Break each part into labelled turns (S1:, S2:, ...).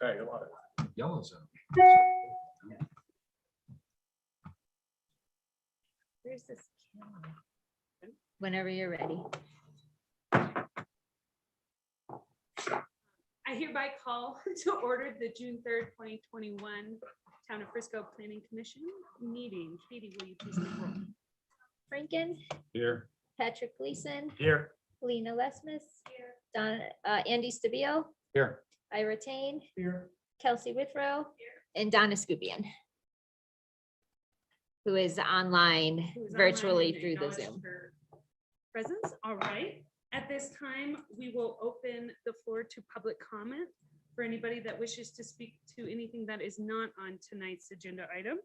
S1: Hey, a lot.
S2: Yellow zone.
S3: Where's this camera? Whenever you're ready.
S4: I hereby call to order the June 3rd, 2021 Town of Frisco Planning Commission meeting. Katie, will you please take roll?
S3: Franken,
S1: Here.
S3: Patrick Gleason,
S1: Here.
S3: Lena Lesmus, Andy Stabile,
S1: Here.
S3: Ira Tane,
S1: Here.
S3: Kelsey Withrow, and Donna Scubian, who is online
S4: Who is
S3: virtually
S4: online and
S3: through the
S4: acknowledged
S3: Zoom.
S4: her presence. All right. At this time, we will open the floor to public comment for anybody that wishes to speak to anything that is not on tonight's agenda item.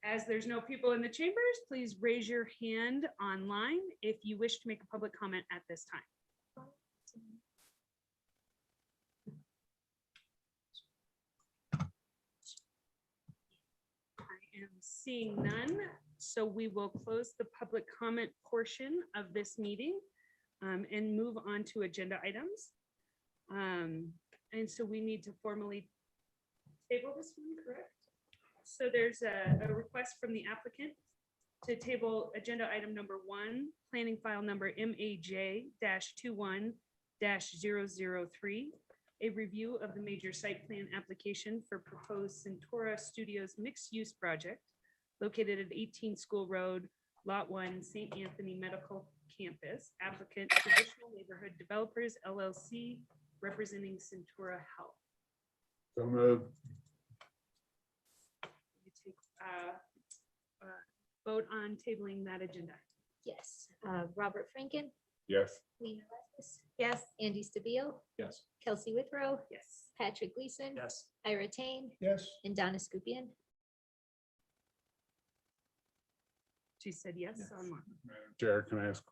S4: As there's no people in the chambers, please raise your hand online if you wish to make a public comment at this time. I am seeing none, so we will close the public comment portion of this meeting and move on to agenda items. And so we need to formally table this one, correct? So there's a request from the applicant to table agenda item number 1, planning file number MAJ-21-003, a review of the major site plan application for proposed Centura Studios mixed-use project located at 18 School Road, Lot 1, St. Anthony Medical Campus. Applicant Traditional Neighborhood Developers LLC, representing Centura Health.
S1: So moved.
S4: We take vote on tabling that agenda.
S3: Yes, Robert Franken,
S1: Yes.
S3: Lena Lesmus. Yes. Andy Stabile,
S1: Yes.
S3: Kelsey Withrow,
S4: Yes.
S3: Patrick Gleason,
S1: Yes.
S3: Ira Tane,
S1: Yes.
S3: and Donna Scubian.
S4: She said yes
S1: Yes.
S4: online.
S1: Madam Chair, can I ask,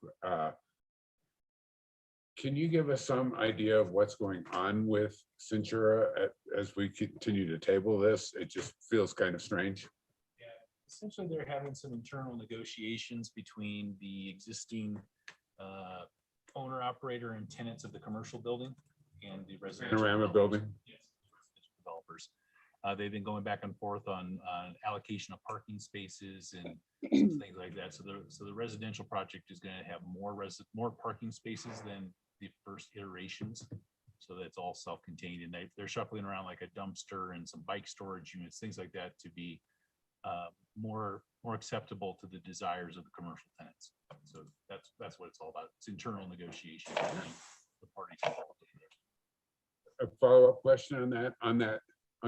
S1: can you give us some idea of what's going on with Centura as we continue to table this? It just feels kind of strange.
S2: Essentially, they're having some internal negotiations between the existing owner, operator, and tenants of the commercial building and the residential
S1: Panorama
S2: developers.
S1: building.
S2: Yes, residential developers. They've been going back and forth on allocation of parking spaces and things like that. So the residential project is going to have more parking spaces than the first iterations. So that's all self-contained, and they're shuffling around like a dumpster and some bike storage units, things like that, to be more acceptable to the desires of the commercial tenants. So that's what it's all about. It's internal negotiation between the parties involved.
S1: A follow-up question on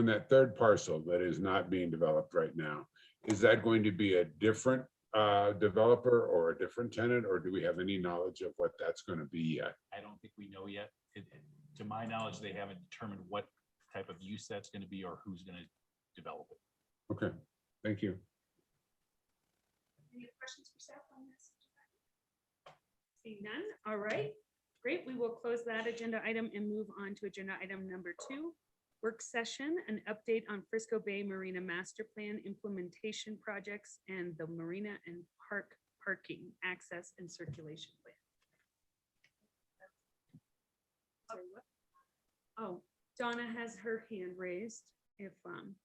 S1: that third parcel that is not being developed right now. Is that going to be a different developer or a different tenant, or do we have any knowledge of what that's going to be yet?
S2: I don't think we know yet. To my knowledge, they haven't determined what type of use that's going to be or who's going to develop it.
S1: Okay, thank you.
S4: Any questions for staff on this? Seeing none, all right, great. We will close that agenda item and move on to agenda item number 2, work session, an update on Frisco Bay Marina Master Plan implementation projects and the Marina and parking access and circulation plan. Sorry, what? Oh, Donna has her hand raised. If Donna,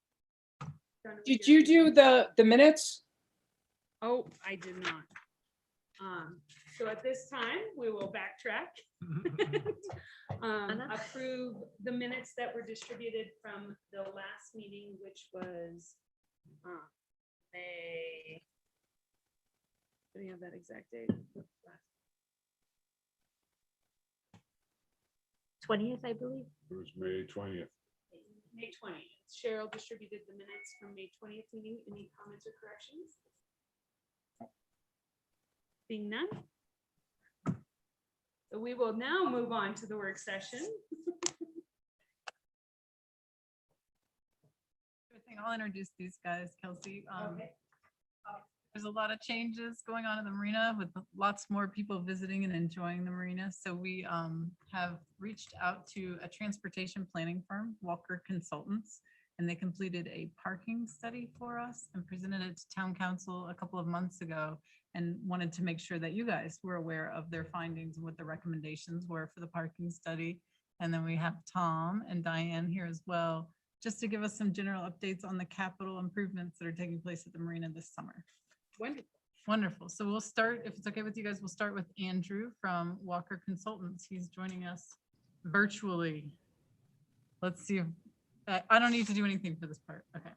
S4: would
S5: Did you do the minutes?
S4: Oh, I did not. So at this time, we will backtrack. Approve the minutes that were distributed from the last meeting, which was May. Do you have that exact date?
S3: 20th, I believe.
S1: It was May 20th.
S4: May 20th. Cheryl distributed the minutes from May 20th meeting. Any comments or corrections? Seeing none. So we will now move on to the work session.
S6: Good thing. I'll introduce these guys, Kelsey.
S4: Okay.
S6: There's a lot of changes going on in the marina with lots more people visiting and enjoying the marina. So we have reached out to a transportation planning firm, Walker Consultants, and they completed a parking study for us and presented it to town council a couple of months ago, and wanted to make sure that you guys were aware of their findings and what the recommendations were for the parking study. And then we have Tom and Diane here as well, just to give us some general updates on the capital improvements that are taking place at the marina this summer.
S4: Wonderful.
S6: Wonderful. So we'll start, if it's okay with you guys, we'll start with Andrew from Walker Consultants. He's joining us virtually. Let's see. I don't need to do anything for this part. Okay.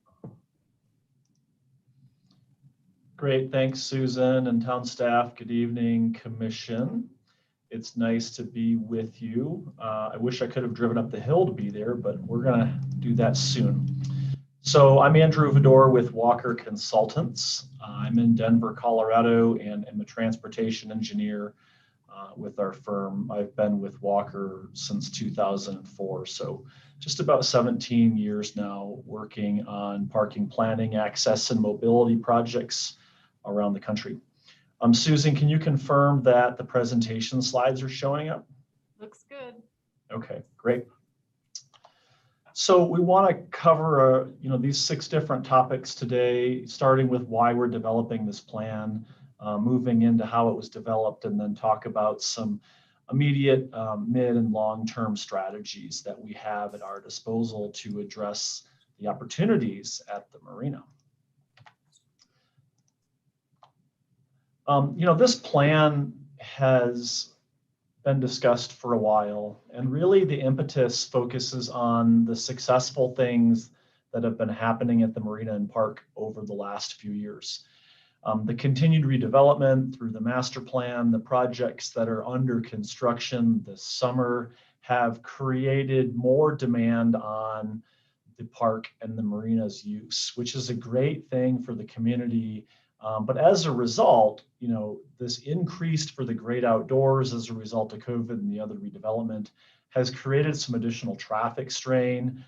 S7: Great, thanks Susan and town staff. Good evening, commission. It's nice to be with you. I wish I could have driven up the hill to be there, but we're gonna do that soon. So I'm Andrew Vidor with Walker Consultants. I'm in Denver, Colorado, and am a transportation engineer with our firm. I've been with Walker since 2004, so just about 17 years now working on parking planning, access, and mobility projects around the country. Susan, can you confirm that the presentation slides are showing up?
S6: Looks good.
S7: Okay, great. So we want to cover these 6 different topics today, starting with why we're developing this plan, moving into how it was developed, and then talk about some immediate, mid, and long-term strategies that we have at our disposal to address the opportunities at the marina. This plan has been discussed for a while, and really the impetus focuses on the successful things that have been happening at the marina and park over the last few years. The continued redevelopment through the master plan, the projects that are under construction this summer have created more demand on the park and the marina's use, which is a great thing for the community. But as a result, this increased for the great outdoors as a result of COVID and the other redevelopment has created some additional traffic strain.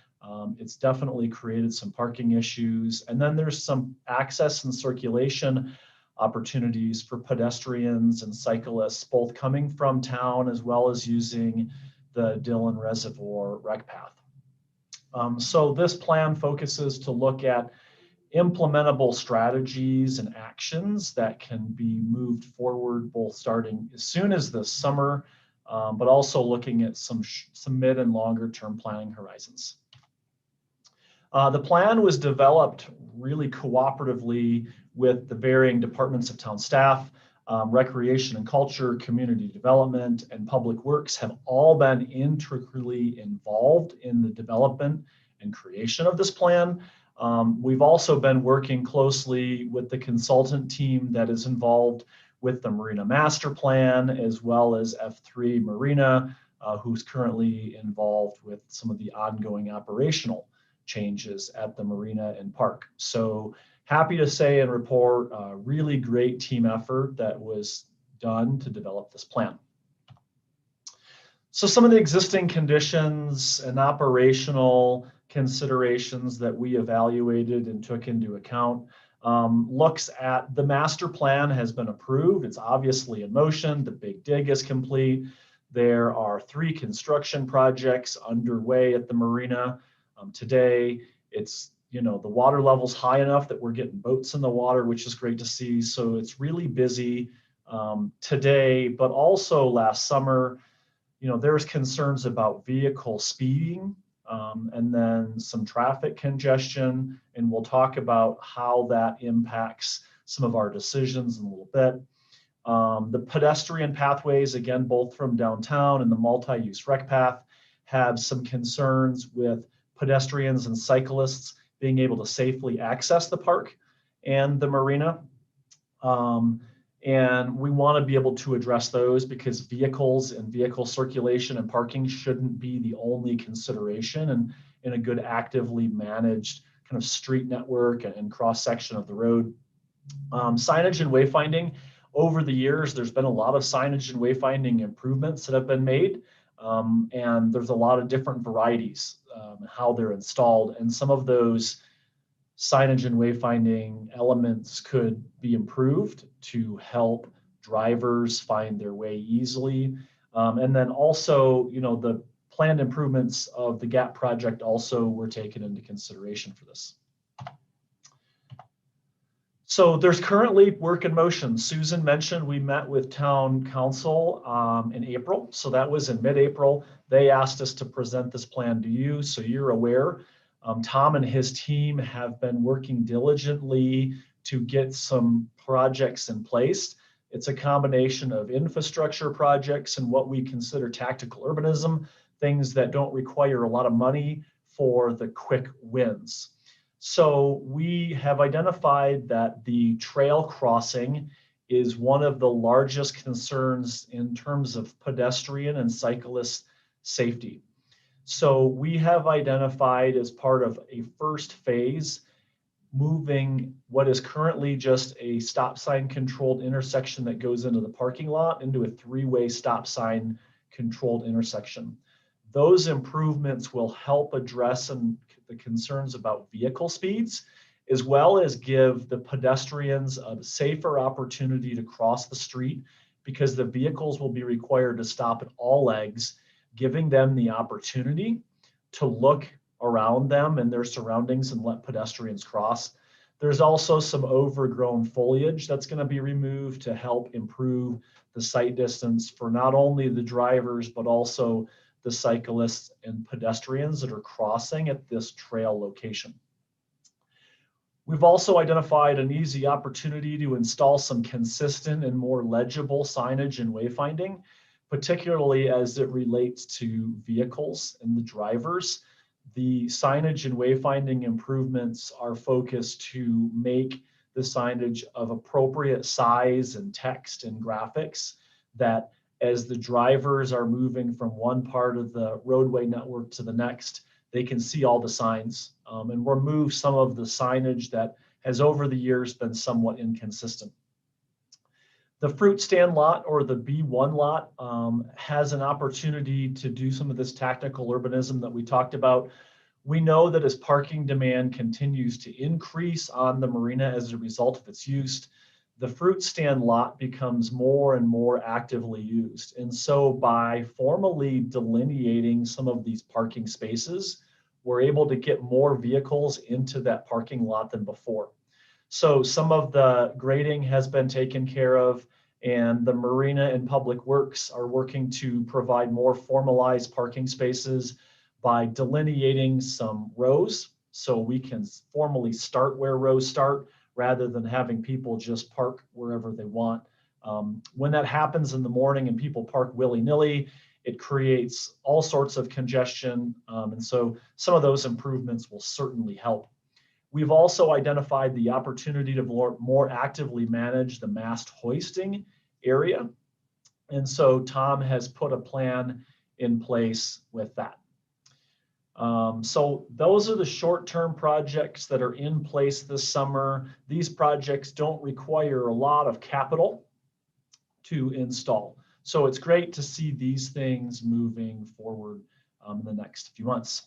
S7: It's definitely created some parking issues. And then there's some access and circulation opportunities for pedestrians and cyclists, both coming from town as well as using the Dillon Reservoir rec path. So this plan focuses to look at implementable strategies and actions that can be moved forward, both starting as soon as this summer, but also looking at some mid and longer term planning horizons. The plan was developed really cooperatively with the varying departments of town staff. Recreation and culture, community development, and public works have all been integrally involved in the development and creation of this plan. We've also been working closely with the consultant team that is involved with the Marina Master Plan, as well as F3 Marina, who's currently involved with some of the ongoing operational changes at the marina and park. So happy to say and report a really great team effort that was done to develop this plan. So some of the existing conditions and operational considerations that we evaluated and took into account looks at the master plan has been approved. It's obviously in motion. The big dig is complete. There are 3 construction projects underway at the marina. Today, it's, the water level's high enough that we're getting boats in the water, which is great to see. So it's really busy today, but also last summer, there's concerns about vehicle speeding and then some traffic congestion. And we'll talk about how that impacts some of our decisions in a little bit. The pedestrian pathways, again, both from downtown and the multi-use rec path, have some concerns with pedestrians and cyclists being able to safely access the park and the marina. And we want to be able to address those because vehicles and vehicle circulation and parking shouldn't be the only consideration and in a good actively managed kind of street network and cross section of the road. Signage and wayfinding. Over the years, there's been a lot of signage and wayfinding improvements that have been made. And there's a lot of different varieties, how they're installed. And some of those signage and wayfinding elements could be improved to help drivers find their way easily. And then also, the planned improvements of the GAP project also were taken into consideration for this. So there's currently work in motion. Susan mentioned we met with town council in April. So that was in mid-April. They asked us to present this plan to you, so you're aware. Tom and his team have been working diligently to get some projects in place. It's a combination of infrastructure projects and what we consider tactical urbanism, things that don't require a lot of money for the quick wins. So we have identified that the trail crossing is one of the largest concerns in terms of pedestrian and cyclist safety. So we have identified as part of a first phase, moving what is currently just a stop sign controlled intersection that goes into the parking lot into a three-way stop sign controlled intersection. Those improvements will help address the concerns about vehicle speeds, as well as give the pedestrians a safer opportunity to cross the street, because the vehicles will be required to stop at all legs, giving them the opportunity to look around them and their surroundings and let pedestrians cross. There's also some overgrown foliage that's going to be removed to help improve the sight distance for not only the drivers, but also the cyclists and pedestrians that are crossing at this trail location. We've also identified an easy opportunity to install some consistent and more legible signage and wayfinding, particularly as it relates to vehicles and the drivers. The signage and wayfinding improvements are focused to make the signage of appropriate size and text and graphics, that as the drivers are moving from one part of the roadway network to the next, they can see all the signs and remove some of the signage that has over the years been somewhat inconsistent. The fruit stand lot, or the B1 lot, has an opportunity to do some of this tactical urbanism that we talked about. We know that as parking demand continues to increase on the marina as a result of its use, the fruit stand lot becomes more and more actively used. And so by formally delineating some of these parking spaces, we're able to get more vehicles into that parking lot than before. So some of the grading has been taken care of, and the Marina and Public Works are working to provide more formalized parking spaces by delineating some rows, so we can formally start where rows start rather than having people just park wherever they want. When that happens in the morning and people park willy-nilly, it creates all sorts of congestion. And so some of those improvements will certainly help. We've also identified the opportunity to more actively manage the mast hoisting area. And so Tom has put a plan in place with that. So those are the short-term projects that are in place this summer. These projects don't require a lot of capital to install. So it's great to see these things moving forward in the next few months.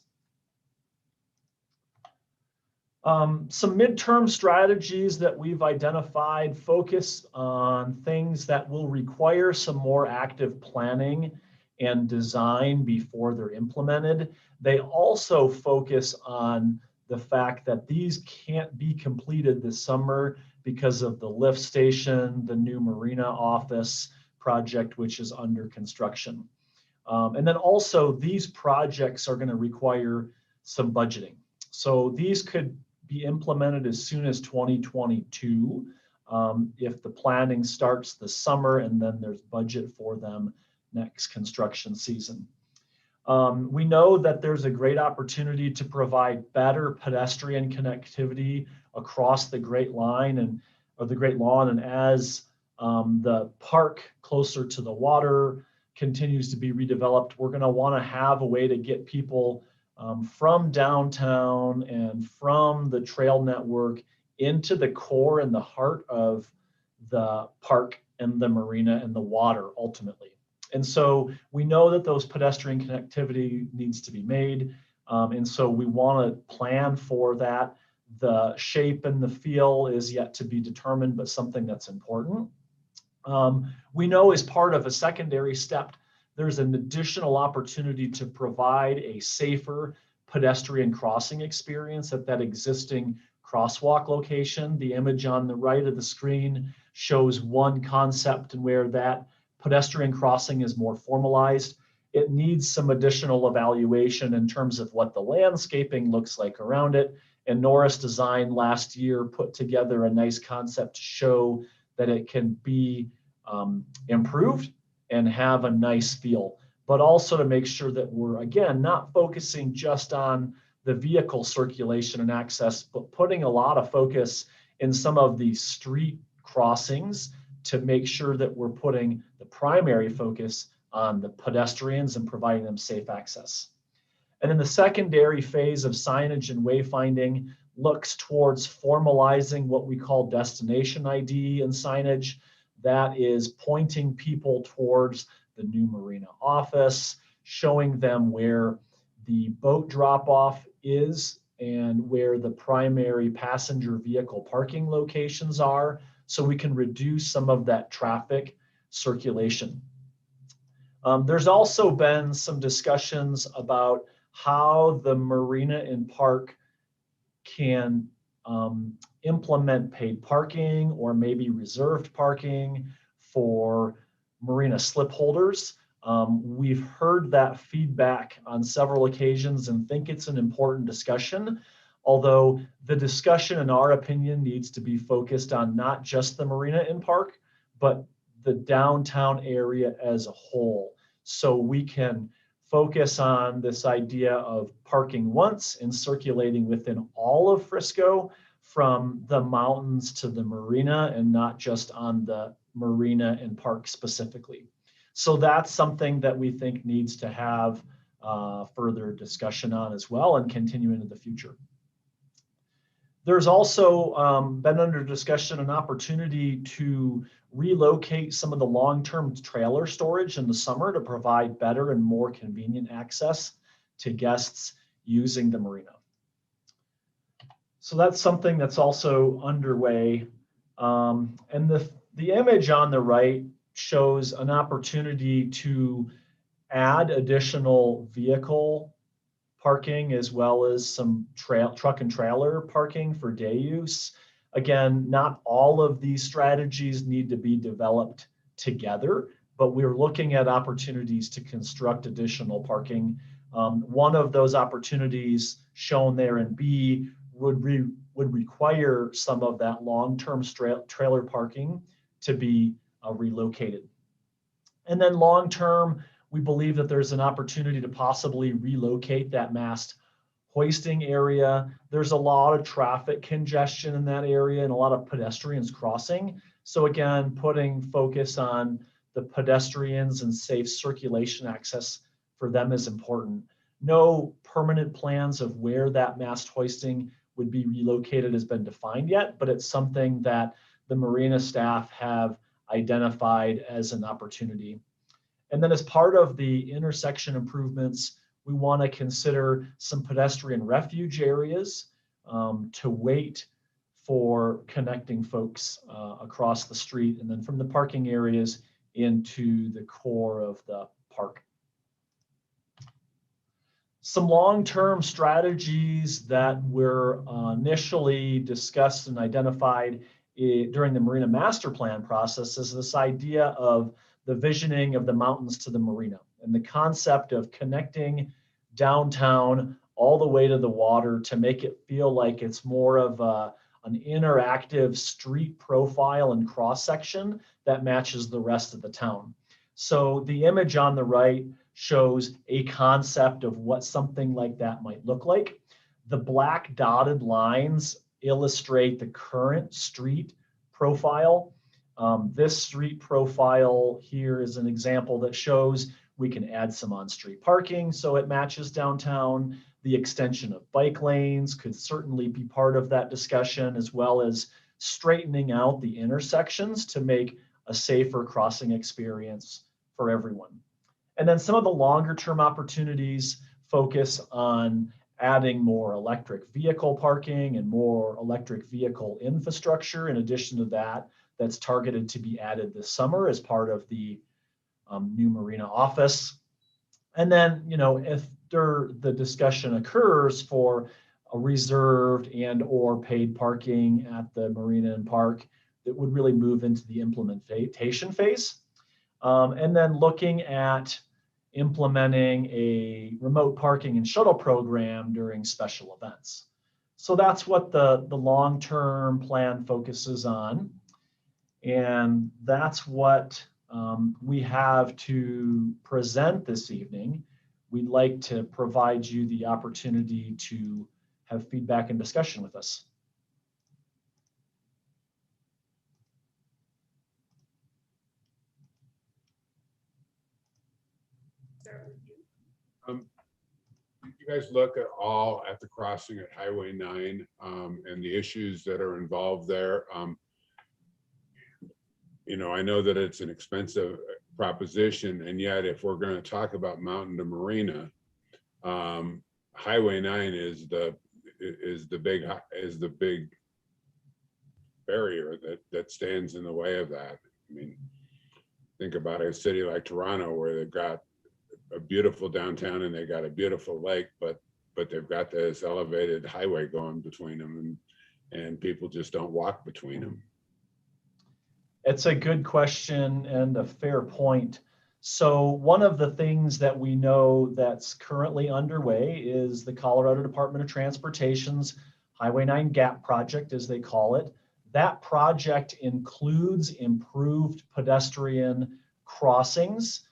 S7: Some midterm strategies that we've identified focus on things that will require some more active planning and design before they're implemented. They also focus on the fact that these can't be completed this summer because of the lift station, the new marina office project, which is under construction. And then also these projects are going to require some budgeting. So these could be implemented as soon as 2022 if the planning starts this summer and then there's budget for them next construction season. We know that there's a great opportunity to provide better pedestrian connectivity across the Great Line or the Great Lawn, and as the park closer to the water continues to be redeveloped, we're going to want to have a way to get people from downtown and from the trail network into the core and the heart of the park and the marina and the water ultimately. And so we know that those pedestrian connectivity needs to be made. And so we want to plan for that. The shape and the feel is yet to be determined, but something that's important. We know as part of a secondary step there's an additional opportunity to provide a safer pedestrian crossing experience at that existing crosswalk location. The image on the right of the screen shows one concept and where that pedestrian crossing is more formalized. It needs some additional evaluation in terms of what the landscaping looks like around it. And Norris Design last year put together a nice concept to show that it can be improved and have a nice feel, but also to make sure that we're, again, not focusing just on the vehicle circulation and access, but putting a lot of focus in some of the street crossings to make sure that we're putting the primary focus on the pedestrians and providing them safe access. And then the secondary phase of signage and wayfinding looks towards formalizing what we call destination ID and signage. That is pointing people towards the new marina office, showing them where the boat drop-off is and where the primary passenger vehicle parking locations are, so we can reduce some of that traffic circulation. There's also been some discussions about how the marina and park can implement paid parking or maybe reserved parking for marina slip holders. We've heard that feedback on several occasions and think it's an important discussion, although the discussion, in our opinion, needs to be focused on not just the marina and park, but the downtown area as a whole. So we can focus on this idea of parking once and circulating within all of Frisco from the mountains to the marina and not just on the marina and park specifically. So that's something that we think needs to have further discussion on as well and continue into the future. There's also been under discussion an opportunity to relocate some of the long-term trailer storage in the summer to provide better and more convenient access to guests using the marina. So that's something that's also underway. And the image on the right shows an opportunity to add additional vehicle parking as well as some truck and trailer parking for day use. Again, not all of these strategies need to be developed together, but we're looking at opportunities to construct additional parking. One of those opportunities shown there in B would require some of that long-term trailer parking to be relocated. And then long-term, we believe that there's an opportunity to possibly relocate that mast hoisting area. There's a lot of traffic congestion in that area and a lot of pedestrians crossing. So again, putting focus on the pedestrians and safe circulation access for them is important. No permanent plans of where that mast hoisting would be relocated has been defined yet, but it's something that the marina staff have identified as an opportunity. And then as part of the intersection improvements, we want to consider some pedestrian refuge areas to wait for connecting folks across the street, and then from the parking areas into the core of the park. Some long-term strategies that were initially discussed and identified during the Marina Master Plan process is this idea of the visioning of the mountains to the marina and the concept of connecting downtown all the way to the water to make it feel like it's more of an interactive street profile and cross section that matches the rest of the town. So the image on the right shows a concept of what something like that might look like. The black dotted lines illustrate the current street profile. This street profile here is an example that shows we can add some on-street parking so it matches downtown. The extension of bike lanes could certainly be part of that discussion, as well as straightening out the intersections to make a safer crossing experience for everyone. And then some of the longer term opportunities focus on adding more electric vehicle parking and more electric vehicle infrastructure. In addition to that, that's targeted to be added this summer as part of the new marina office. And then, if the discussion occurs for a reserved and or paid parking at the marina and park, that would really move into the implementation phase. And then looking at implementing a remote parking and shuttle program during special events. So that's what the long-term plan focuses on. And that's what we have to present this evening. We'd like to provide you the opportunity to have feedback and discussion with us.
S1: You guys look at the crossing at Highway 9 and the issues that are involved there. I know that it's an expensive proposition, and yet if we're going to talk about Mountain to Marina, Highway 9 is the big barrier that stands in the way of that. I mean, think about a city like Toronto, where they've got a beautiful downtown and they got a beautiful lake, but they've got this elevated highway going between them, and people just don't walk between them.
S7: It's a good question and a fair point. So one of the things that we know that's currently underway is the Colorado Department of Transportation's Highway 9 GAP project, as they call it. That project includes improved pedestrian crossings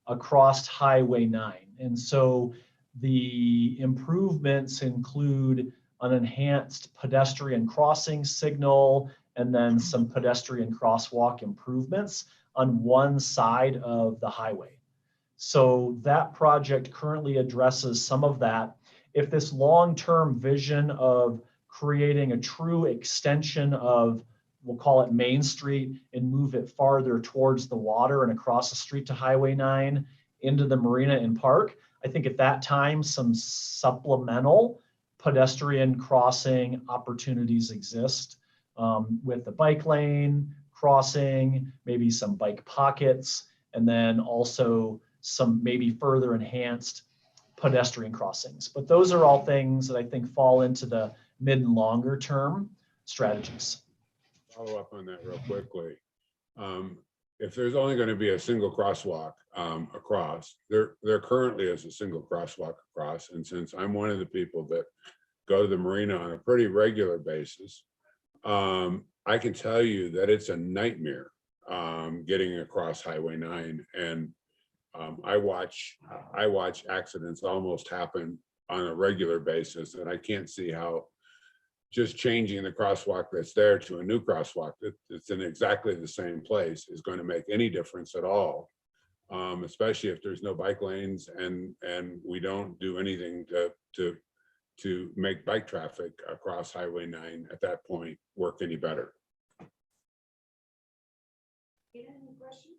S7: across Highway 9. And so the improvements include an enhanced pedestrian crossing signal and then some pedestrian crosswalk improvements on one side of the highway. So that project currently addresses some of that. If this long-term vision of creating a true extension of, we'll call it Main Street, and move it farther towards the water and across the street to Highway 9 into the marina and park, I think at that time some supplemental pedestrian crossing opportunities exist with the bike lane crossing, maybe some bike pockets, and then also some maybe further enhanced pedestrian crossings. But those are all things that I think fall into the mid and longer term strategies.
S1: Follow up on that real quickly. If there's only going to be a single crosswalk across, there currently is a single crosswalk across. And since I'm one of the people that go to the marina on a pretty regular basis, I can tell you that it's a nightmare getting across Highway 9. And I watch accidents almost happen on a regular basis, and I can't see how just changing the crosswalk that's there to a new crosswalk that's in exactly the same place is going to make any difference at all, especially if there's no bike lanes and we don't do anything to make bike traffic across Highway 9 at that point work any better.
S3: Any questions?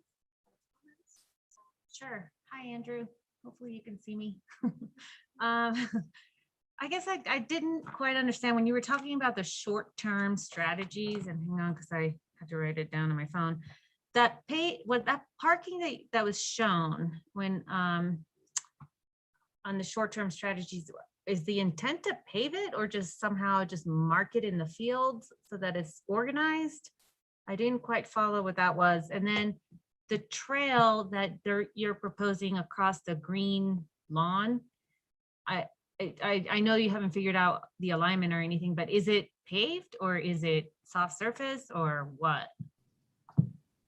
S3: Sure. Hi, Andrew. Hopefully you can see me. I guess I didn't quite understand when you were talking about the short-term strategies, and hang on, because I had to write it down on my phone. That parking that was shown when on the short-term strategies, is the intent to pave it or just somehow just mark it in the fields so that it's organized? I didn't quite follow what that was. And then the trail that you're proposing across the green lawn, I know you haven't figured out the alignment or anything, but is it paved or is it soft surface or what?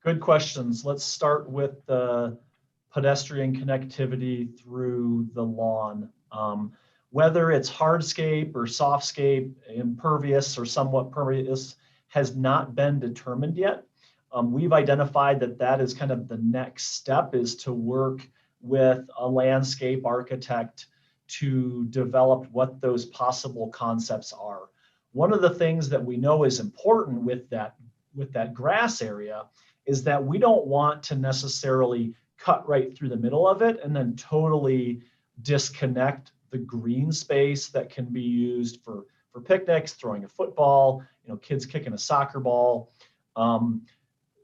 S7: Good questions. Let's start with the pedestrian connectivity through the lawn. Whether it's hardscape or softscape, impervious or somewhat pervious, has not been determined yet. We've identified that is kind of the next step, is to work with a landscape architect to develop what those possible concepts are. One of the things that we know is important with that grass area is that we don't want to necessarily cut right through the middle of it and then totally disconnect the green space that can be used for picnics, throwing a football, kids kicking a soccer ball.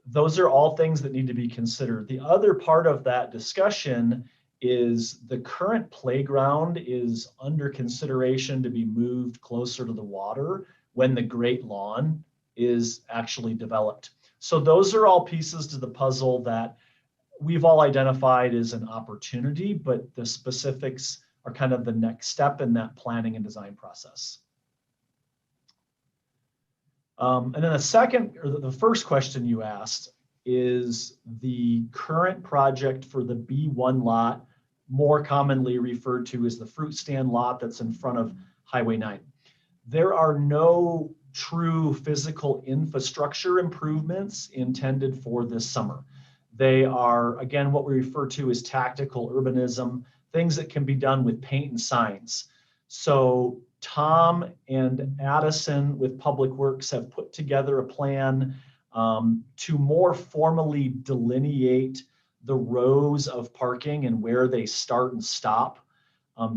S7: those are all things that need to be considered. The other part of that discussion is the current playground is under consideration to be moved closer to the water when the Great Lawn is actually developed. So those are all pieces to the puzzle that we've all identified as an opportunity, but the specifics are kind of the next step in that planning and design process. And then the second, or the first question you asked is the current project for the B1 lot, more commonly referred to as the fruit stand lot that's in front of Highway 9. There are no true physical infrastructure improvements intended for this summer. They are, again, what we refer to as tactical urbanism, things that can be done with paint and signs. So Tom and Addison with Public Works have put together a plan to more formally delineate the rows of parking and where they start and stop.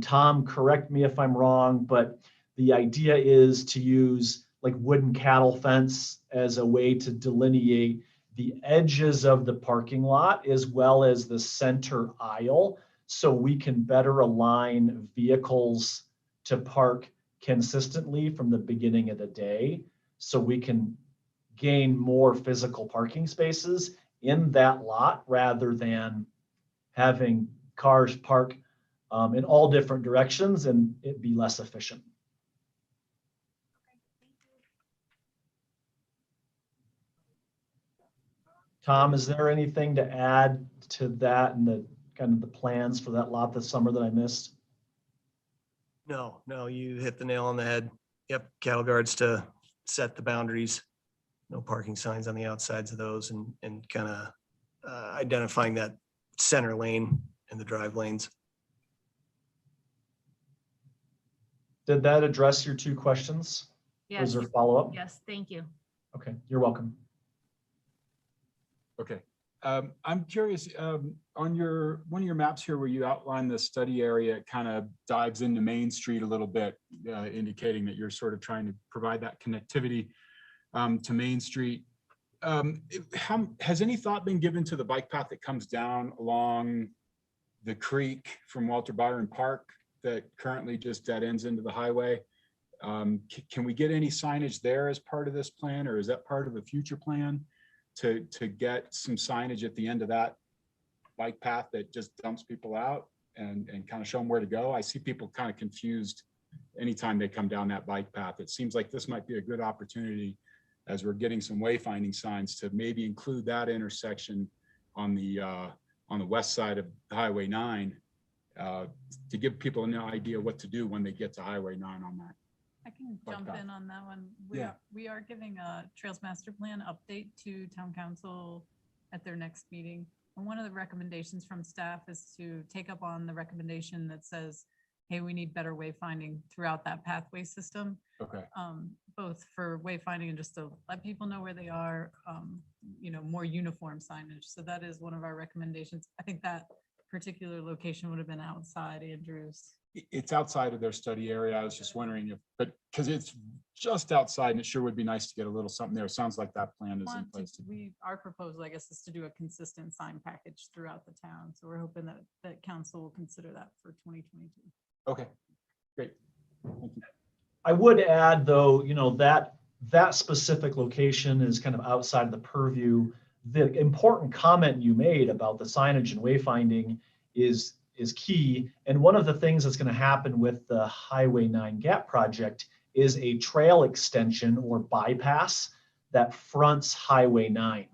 S7: Tom, correct me if I'm wrong, but the idea is to use like wooden cattle fence as a way to delineate the edges of the parking lot as well as the center aisle, so we can better align vehicles to park consistently from the beginning of the day, so we can gain more physical parking spaces in that lot rather than having cars park in all different directions and it be less efficient. Tom, is there anything to add to that and the kind of the plans for that lot this summer that I missed?
S8: No, you hit the nail on the head. Yep, cattle guards to set the boundaries. No parking signs on the outsides of those, and kind of identifying that center lane and the drive lanes.
S7: Did that address your two questions? Or
S3: Yes,
S7: is there follow-up?
S3: yes, thank you.
S7: Okay, you're welcome.
S9: Okay. I'm curious, on one of your maps here where you outline the study area, it kind of dives into Main Street a little bit, indicating that you're sort of trying to provide that connectivity to Main Street. Has any thought been given to the bike path that comes down along the creek from Walter Byron Park that currently just dead ends into the highway? Can we get any signage there as part of this plan, or is that part of a future plan to get some signage at the end of that bike path that just dumps people out and kind of show them where to go? I see people kind of confused anytime they come down that bike path. It seems like this might be a good opportunity, as we're getting some wayfinding signs, to maybe include that intersection on the west side of Highway 9 to give people an idea what to do when they get to Highway 9 on that.
S6: I can
S9: Like
S6: jump
S9: that.
S6: in on that one.
S9: Yeah.
S6: We are giving a Trails Master Plan update to Town Council at their next meeting. And one of the recommendations from staff is to take up on the recommendation that says, hey, we need better wayfinding throughout that pathway system,
S9: Okay.
S6: both for wayfinding and just to let people know where they are, more uniform signage. So that is one of our recommendations. I think that particular location would have been outside Andrews.
S9: It's outside of their study area. I was just wondering but because it's just outside, and it sure would be nice to get a little something there. It sounds like that plan is in place.
S6: Our proposal, I guess, is to do a consistent sign package throughout the town. So we're hoping that council will consider that for 2022.
S9: Okay, great. Thank you.
S7: I would add though, that specific location is kind of outside the purview. The important comment you made about the signage and wayfinding is key. And one of the things that's going to happen with the Highway 9 Gap project is a trail extension or bypass that fronts Highway 9.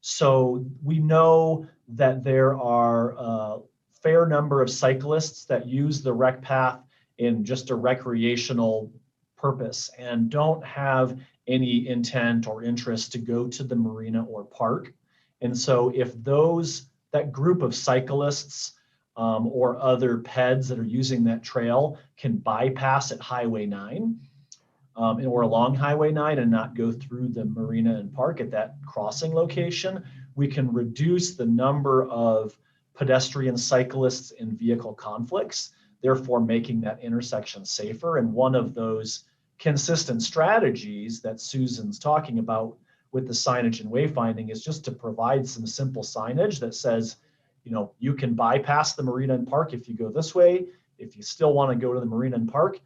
S7: So we know that there are a fair number of cyclists that use the rec path in just a recreational purpose and don't have any intent or interest to go to the marina or park. And so if that group of cyclists or other peds that are using that trail can bypass at Highway 9 or along Highway 9 and not go through the marina and park at that crossing location, we can reduce the number of pedestrian, cyclists, and vehicle conflicts, therefore making that intersection safer. And one of those consistent strategies that Susan's talking about with the signage and wayfinding is just to provide some simple signage that says, you can bypass the marina and park if you go this way. If you still want to go to the marina and park,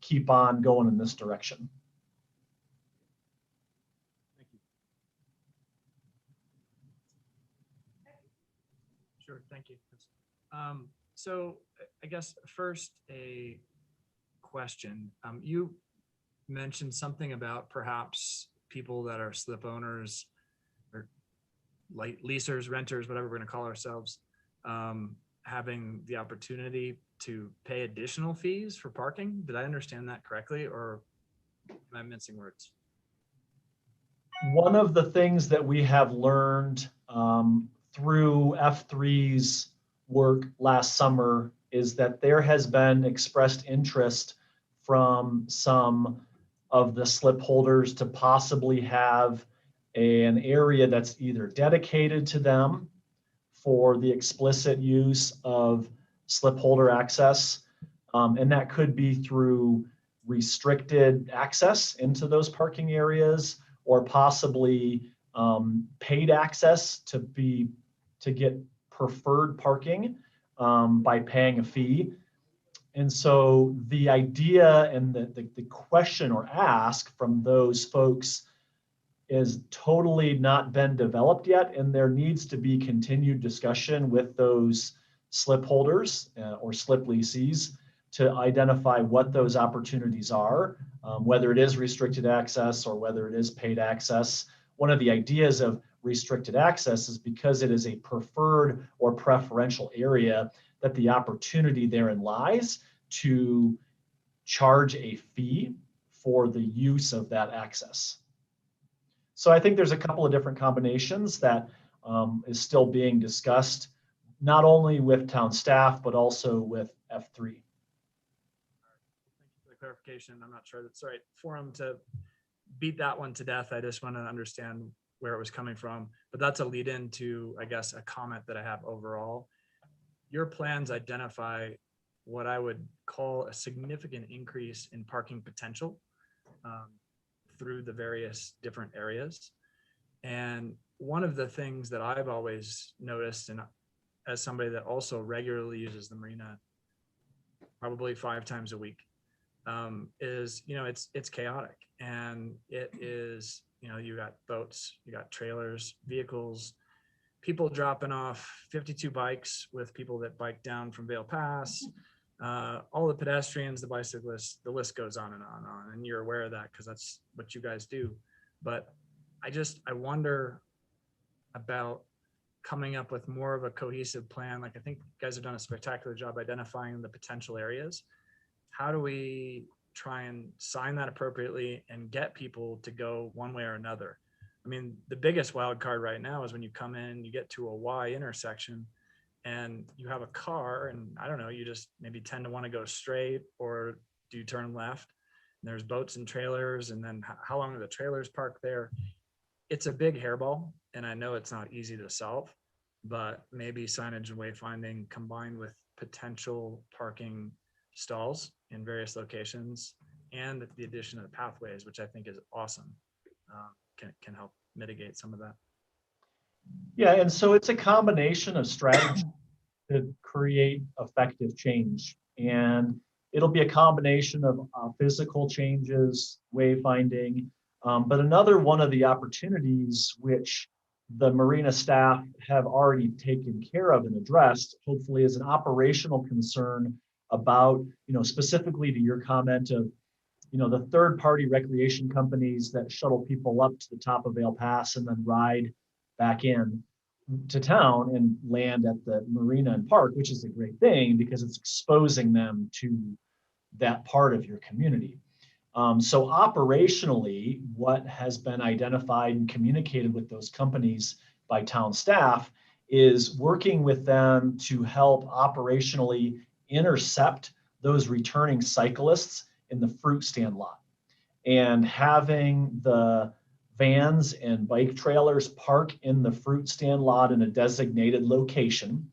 S7: keep on going in this direction.
S10: Sure, thank you. So I guess first a question. You mentioned something about perhaps people that are slip owners or leasers, renters, whatever we're going to call ourselves, having the opportunity to pay additional fees for parking. Did I understand that correctly, or am I mincing words?
S7: One of the things that we have learned through F3's work last summer is that there has been expressed interest from some of the slip holders to possibly have an area that's either dedicated to them for the explicit use of slip holder access, and that could be through restricted access into those parking areas, or possibly paid access to get preferred parking by paying a fee. And so the idea and the question or ask from those folks is totally not been developed yet, and there needs to be continued discussion with those slip holders or slip leasees to identify what those opportunities are, whether it is restricted access or whether it is paid access. One of the ideas of restricted access is because it is a preferred or preferential area that the opportunity therein lies to charge a fee for the use of that access. So I think there's a couple of different combinations that is still being discussed, not only with town staff, but also with F3.
S10: Thank you for the clarification. I'm not sure that's the right forum to beat that one to death. I just want to understand where it was coming from. But that's a lead into, I guess, a comment that I have overall. Your plans identify what I would call a significant increase in parking potential through the various different areas. And one of the things that I've always noticed, and as somebody that also regularly uses the marina, probably 5 times a week, is, it's chaotic, and it is, you got boats, you got trailers, vehicles, people dropping off 52 bikes with people that bike down from Vail Pass, all the pedestrians, the bicyclists, the list goes on and on and on. And you're aware of that because that's what you guys do. But I wonder about coming up with more of a cohesive plan. Like, I think you guys have done a spectacular job identifying the potential areas. How do we try and sign that appropriately and get people to go one way or another? I mean, the biggest wild card right now is when you come in, you get to a Y intersection and you have a car, and I don't know, you just maybe tend to want to go straight, or do you turn left? And there's boats and trailers, and then how long are the trailers parked there? It's a big hairball, and I know it's not easy to solve, but maybe signage and wayfinding combined with potential parking stalls in various locations and the addition of the pathways, which I think is awesome, can help mitigate some of that.
S7: Yeah, and so it's a combination of strategies to create effective change. And it'll be a combination of physical changes, wayfinding, but another one of the opportunities which the marina staff have already taken care of and addressed, hopefully, is an operational concern about, specifically to your comment of, the third-party recreation companies that shuttle people up to the top of Vail Pass and then ride back in to town and land at the marina and park, which is a great thing because it's exposing them to that part of your community. So operationally, what has been identified and communicated with those companies by town staff is working with them to help operationally intercept those returning cyclists in the fruit stand lot, and having the vans and bike trailers park in the fruit stand lot in a designated location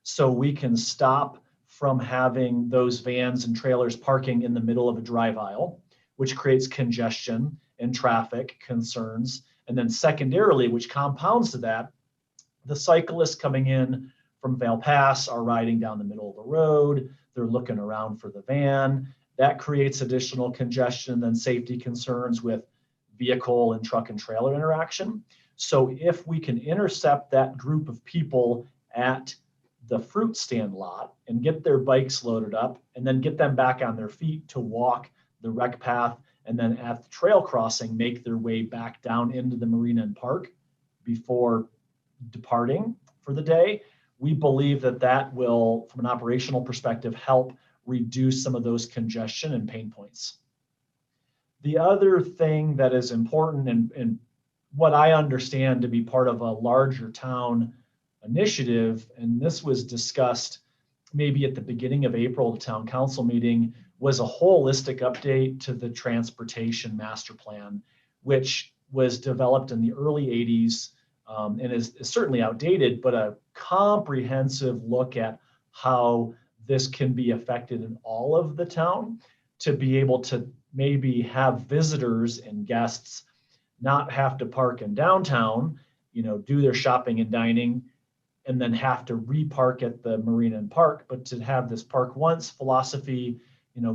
S7: so we can stop from having those vans and trailers parking in the middle of a drive aisle, which creates congestion and traffic concerns, And then secondarily, which compounds to that, the cyclists coming in from Val Pass are riding down the middle of the road. They're looking around for the van. That creates additional congestion and safety concerns with vehicle and truck and trailer interaction. So if we can intercept that group of people at the fruit stand lot and get their bikes loaded up and then get them back on their feet to walk the rec path, and then at the trail crossing, make their way back down into the marina and park before departing for the day, we believe that that will, from an operational perspective, help reduce some of those congestion and pain points. The other thing that is important and what I understand to be part of a larger town initiative, and this was discussed maybe at the beginning of April, the town council meeting, was a holistic update to the transportation master plan, which was developed in the early 80s and is certainly outdated, but a comprehensive look at how this can be affected in all of the town to be able to maybe have visitors and guests not have to park in downtown, do their shopping and dining, and then have to repark at the marina and park, but to have this park once philosophy,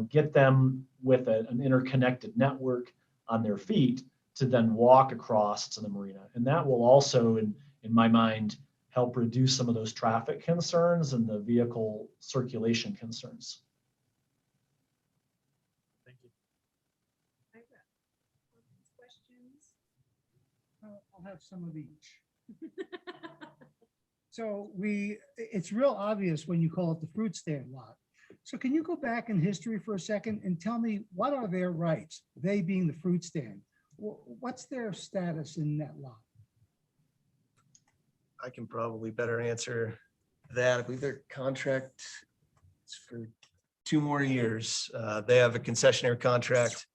S7: get them with an interconnected network on their feet to then walk across to the marina. And that will also, in my mind, help reduce some of those traffic concerns and the vehicle circulation concerns.
S10: Thank you.
S4: Questions?
S11: I'll have some of each. So it's real obvious when you call it the fruit stand lot. So can you go back in history for a second and tell me what are their rights? They being the fruit stand. What's their status in that lot?
S8: I can probably better answer that. I believe their contract is for 2 more years. They have a concessionaire contract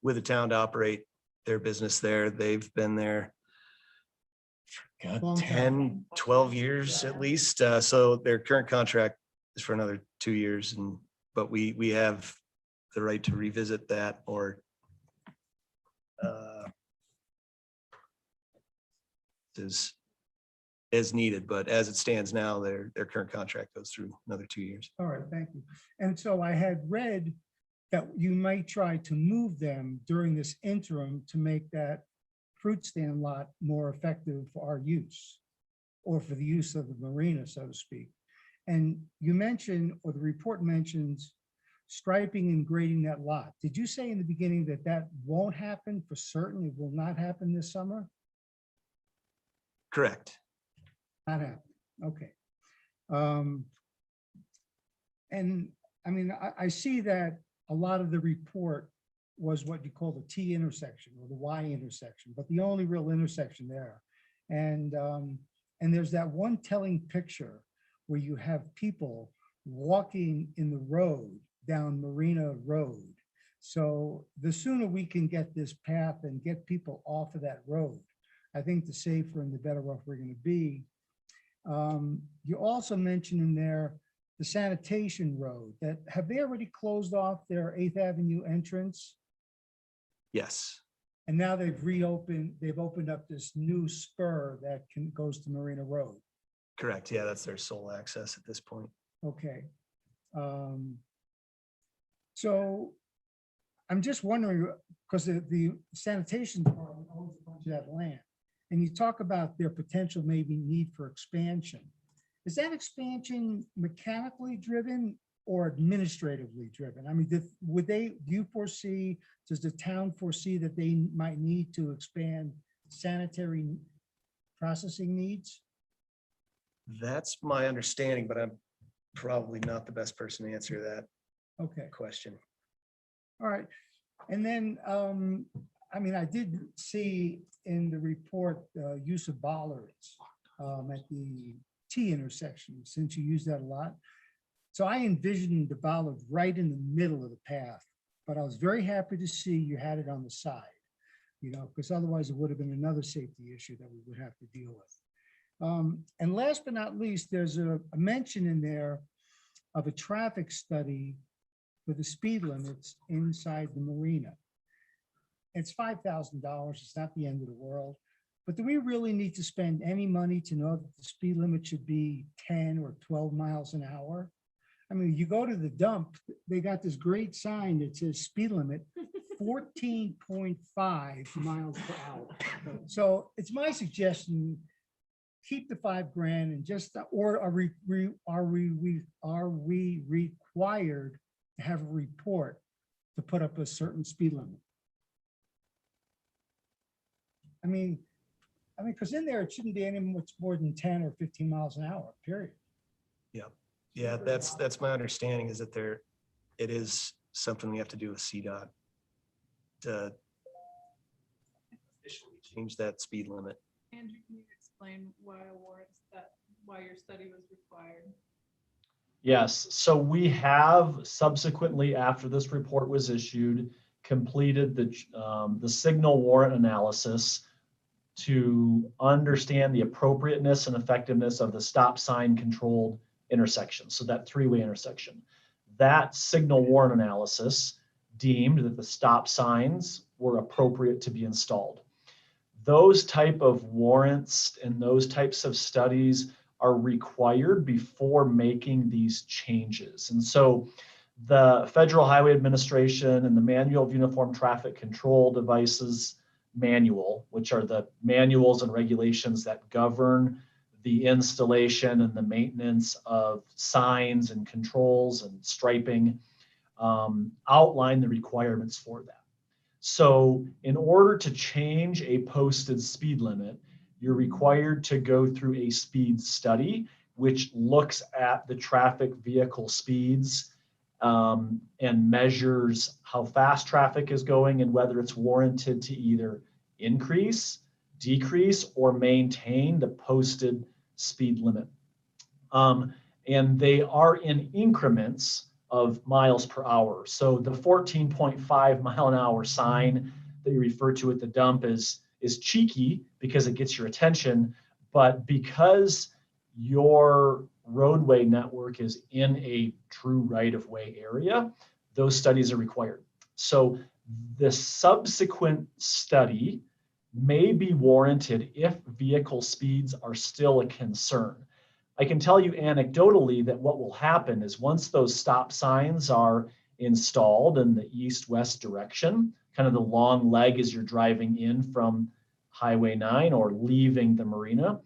S8: with the town to operate their business there. They've been there for God,
S11: Long
S8: 10, 12 years at least. So their current contract is for another 2 years, but we have the right to revisit that or as needed, but as it stands now, their current contract goes through another 2 years.
S11: All right, thank you. And so I had read that you might try to move them during this interim to make that fruit stand lot more effective for our use or for the use of the marina, so to speak. And you mentioned, or the report mentions, striping and grading that lot. Did you say in the beginning that that won't happen for certain? It will not happen this summer?
S8: Correct.
S11: Not happen. Okay. And I mean, I see that a lot of the report was what you call the T intersection or the Y intersection, but the only real intersection there. And there's that one telling picture where you have people walking in the road down Marina Road. So the sooner we can get this path and get people off of that road, I think the safer and the better off we're going to be. You also mentioned in there the sanitation road. That have they already closed off their 8th Avenue entrance?
S8: Yes.
S11: And now they've opened up this new spur that goes to Marina Road.
S8: Correct. Yeah, that's their sole access at this point.
S11: Okay. So I'm just wondering, because the sanitation department owns a bunch of that land, and you talk about their potential maybe need for expansion. Is that expansion mechanically driven or administratively driven? I mean, do you foresee, does the town foresee that they might need to expand sanitary processing needs?
S8: That's my understanding, but I'm probably not the best person to answer that
S11: Okay.
S8: question.
S11: All right. And then, I mean, I did see in the report, use of bollards at the T intersection, since you use that a lot. So I envisioned the bollard right in the middle of the path, but I was very happy to see you had it on the side, because otherwise it would have been another safety issue that we would have to deal with. And last but not least, there's a mention in there of a traffic study for the speed limits inside the marina. It's $5,000. It's not the end of the world. But do we really need to spend any money to know that the speed limit should be 10 or 12 miles an hour? I mean, you go to the dump, they got this great sign that says speed limit 14.5 miles per hour. So it's my suggestion, keep the $5,000 and just, or are we required to have a report to put up a certain speed limit? I mean, because in there, it shouldn't be any much more than 10 or 15 miles an hour, period.
S8: Yeah, that's my understanding is that it is something we have to do with CDOT to officially change that speed limit.
S6: Andrew, can you explain why why your study was required?
S7: Yes, so we have subsequently, after this report was issued, completed the signal warrant analysis to understand the appropriateness and effectiveness of the stop sign controlled intersection, so that three-way intersection. That signal warrant analysis deemed that the stop signs were appropriate to be installed. Those type of warrants and those types of studies are required before making these changes. And so the Federal Highway Administration and the Manual of Uniform Traffic Control Devices manual, which are the manuals and regulations that govern the installation and the maintenance of signs and controls and striping, outline the requirements for that. So in order to change a posted speed limit, you're required to go through a speed study, which looks at the traffic vehicle speeds and measures how fast traffic is going and whether it's warranted to either increase, decrease, or maintain the posted speed limit. And they are in increments of miles per hour. So the 14.5 mile an hour sign that you refer to at the dump is cheeky because it gets your attention, but because your roadway network is in a true right-of-way area, those studies are required. So the subsequent study may be warranted if vehicle speeds are still a concern. I can tell you anecdotally that what will happen is once those stop signs are installed in the east-west direction, kind of the long leg as you're driving in from Highway 9 or leaving the marina,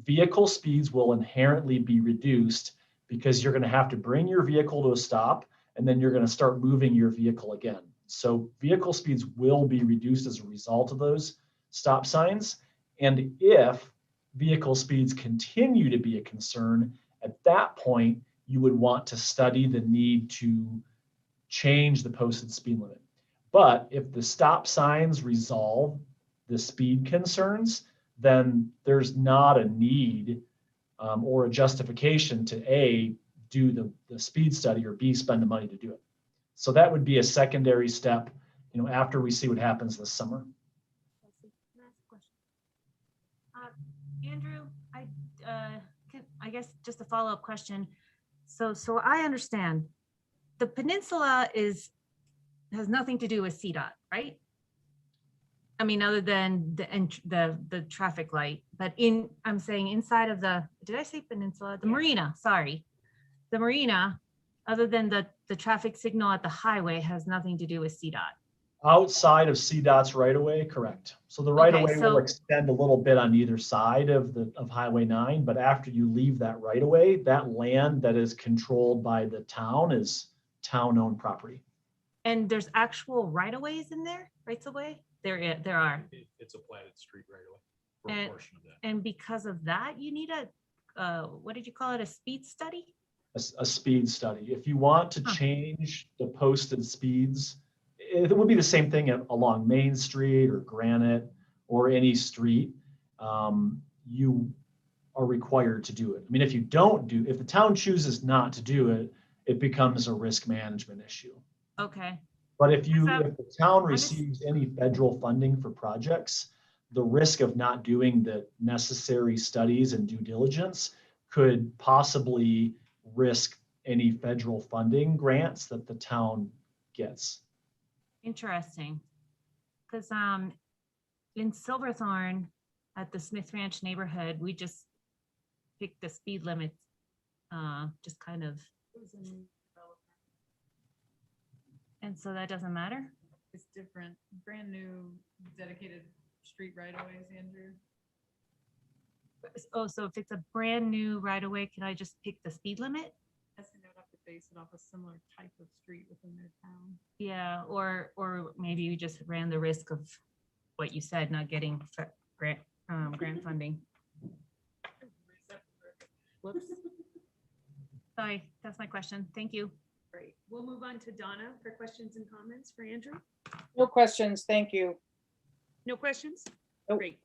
S7: vehicle speeds will inherently be reduced because you're going to have to bring your vehicle to a stop and then you're going to start moving your vehicle again. So vehicle speeds will be reduced as a result of those stop signs. And if vehicle speeds continue to be a concern, at that point, you would want to study the need to change the posted speed limit. But if the stop signs resolve the speed concerns, then there's not a need or a justification to A, do the speed study, or B, spend the money to do it. So that would be a secondary step, after we see what happens this summer.
S3: Andrew, I guess just a follow-up question. So I understand the peninsula has nothing to do with CDOT, right? I mean, other than the traffic light, but I'm saying inside of did I say peninsula? The marina, sorry. The marina, other than the traffic signal at the highway, has nothing to do with CDOT.
S7: Outside of CDOT's right-of-way, correct. So the right-of-way will extend a little bit on either side of Highway 9, but after you leave that right-of-way, that land that is controlled by the town is town-owned property.
S3: And there's actual right-of-ways in there, rights-of-way? There are.
S2: It's a platted street right away for a portion of that.
S3: And because of that, you need what did you call it? A speed study?
S7: A speed study. If you want to change the posted speeds, it would be the same thing along Main Street or Granite or any street. You are required to do it. I mean, if the town chooses not to do it, it becomes a risk management issue.
S3: Okay.
S7: But if the town receives any federal funding for projects, the risk of not doing the necessary studies and due diligence could possibly risk any federal funding grants that the town gets.
S3: Interesting. because in Silverthorne at the Smith Ranch neighborhood, we just picked the speed limits, just kind of. And so that doesn't matter?
S6: It's different, brand new dedicated street right of ways, Andrew.
S3: Oh, so if it's a brand new right of way, can I just pick the speed limit?
S6: I think they would have to base it off a similar type of street within their town.
S3: Yeah, or maybe you just ran the risk of what you said, not getting grant funding. Whoops. Sorry, that's my question. Thank you.
S4: Great. We'll move on to Donna for questions and comments for Andrew.
S5: No questions, thank you.
S4: No questions?
S5: Nope.
S4: Great.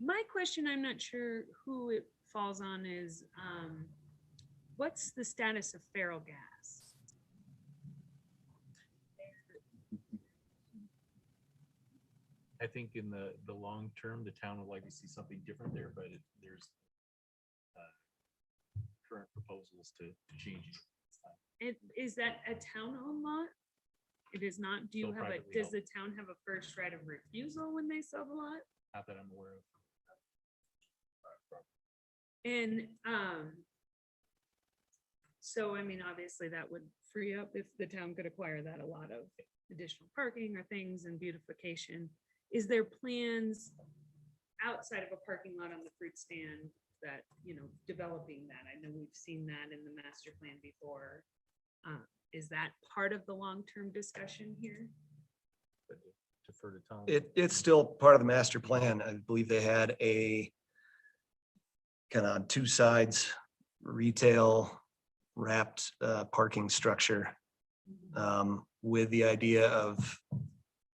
S4: My question, I'm not sure who it falls on, is what's the status of feral gas?
S2: I think in the long term, the town would like to see something different there, but there's current proposals to change it.
S4: And is that a town-owned lot? It is not. Do you
S2: Still
S4: have a,
S2: privately
S4: does
S2: held.
S4: the town have a first right of refusal when they sell the lot?
S2: Not that I'm aware of.
S4: And so, I mean, obviously that would free up, if the town could acquire that, a lot of additional parking or things and beautification. Is there plans outside of a parking lot on the fruit stand that, you know, developing that? I know we've seen that in the master plan before. Is that part of the long-term discussion here?
S2: Defer to Tom.
S8: It's still part of the master plan. I believe they had a kind of on two sides, retail wrapped parking structure with the idea of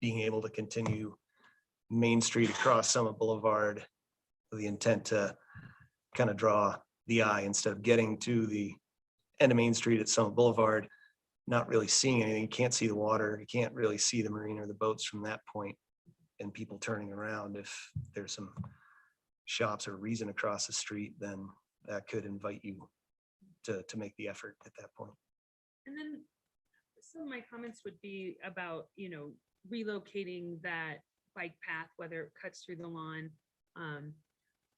S8: being able to continue Main Street across Summit Boulevard with the intent to kind of draw the eye instead of getting to the end of Main Street at Summit Boulevard, not really seeing anything. You can't see the water. You can't really see the marina or the boats from that point, and people turning around. If there's some shops or reason across the street, then that could invite you to make the effort at that point.
S4: And then some of my comments would be about, you know, relocating that bike path, whether it cuts through the lawn.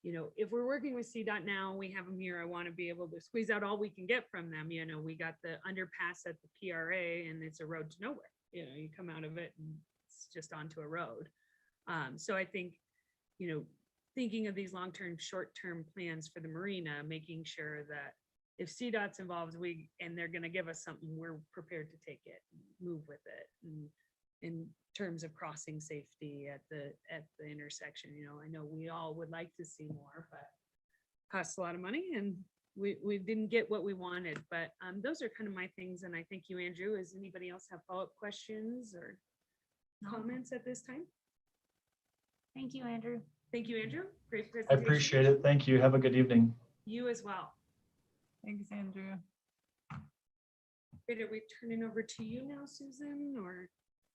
S4: You know, if we're working with CDOT now, we have them here, I want to be able to squeeze out all we can get from them. You know, we got the underpass at the PRA and it's a road to nowhere. You know, you come out of it and it's just onto a road. So I think, you know, thinking of these long-term, short-term plans for the marina, making sure that if CDOT's involved, and they're gonna give us something, we're prepared to take it, move with it. And in terms of crossing safety at the intersection, you know, I know we all would like to see more, but costs a lot of money and we didn't get what we wanted. But those are kind of my things. And I thank you, Andrew. Does anybody else have follow-up questions or comments at this time?
S3: Thank you, Andrew.
S4: Thank you, Andrew. Great
S7: I
S4: presentation.
S7: appreciate it. Thank you. Have a good evening.
S4: You as well.
S6: Thanks, Andrew.
S4: Great, are we turning over to you now, Susan, or?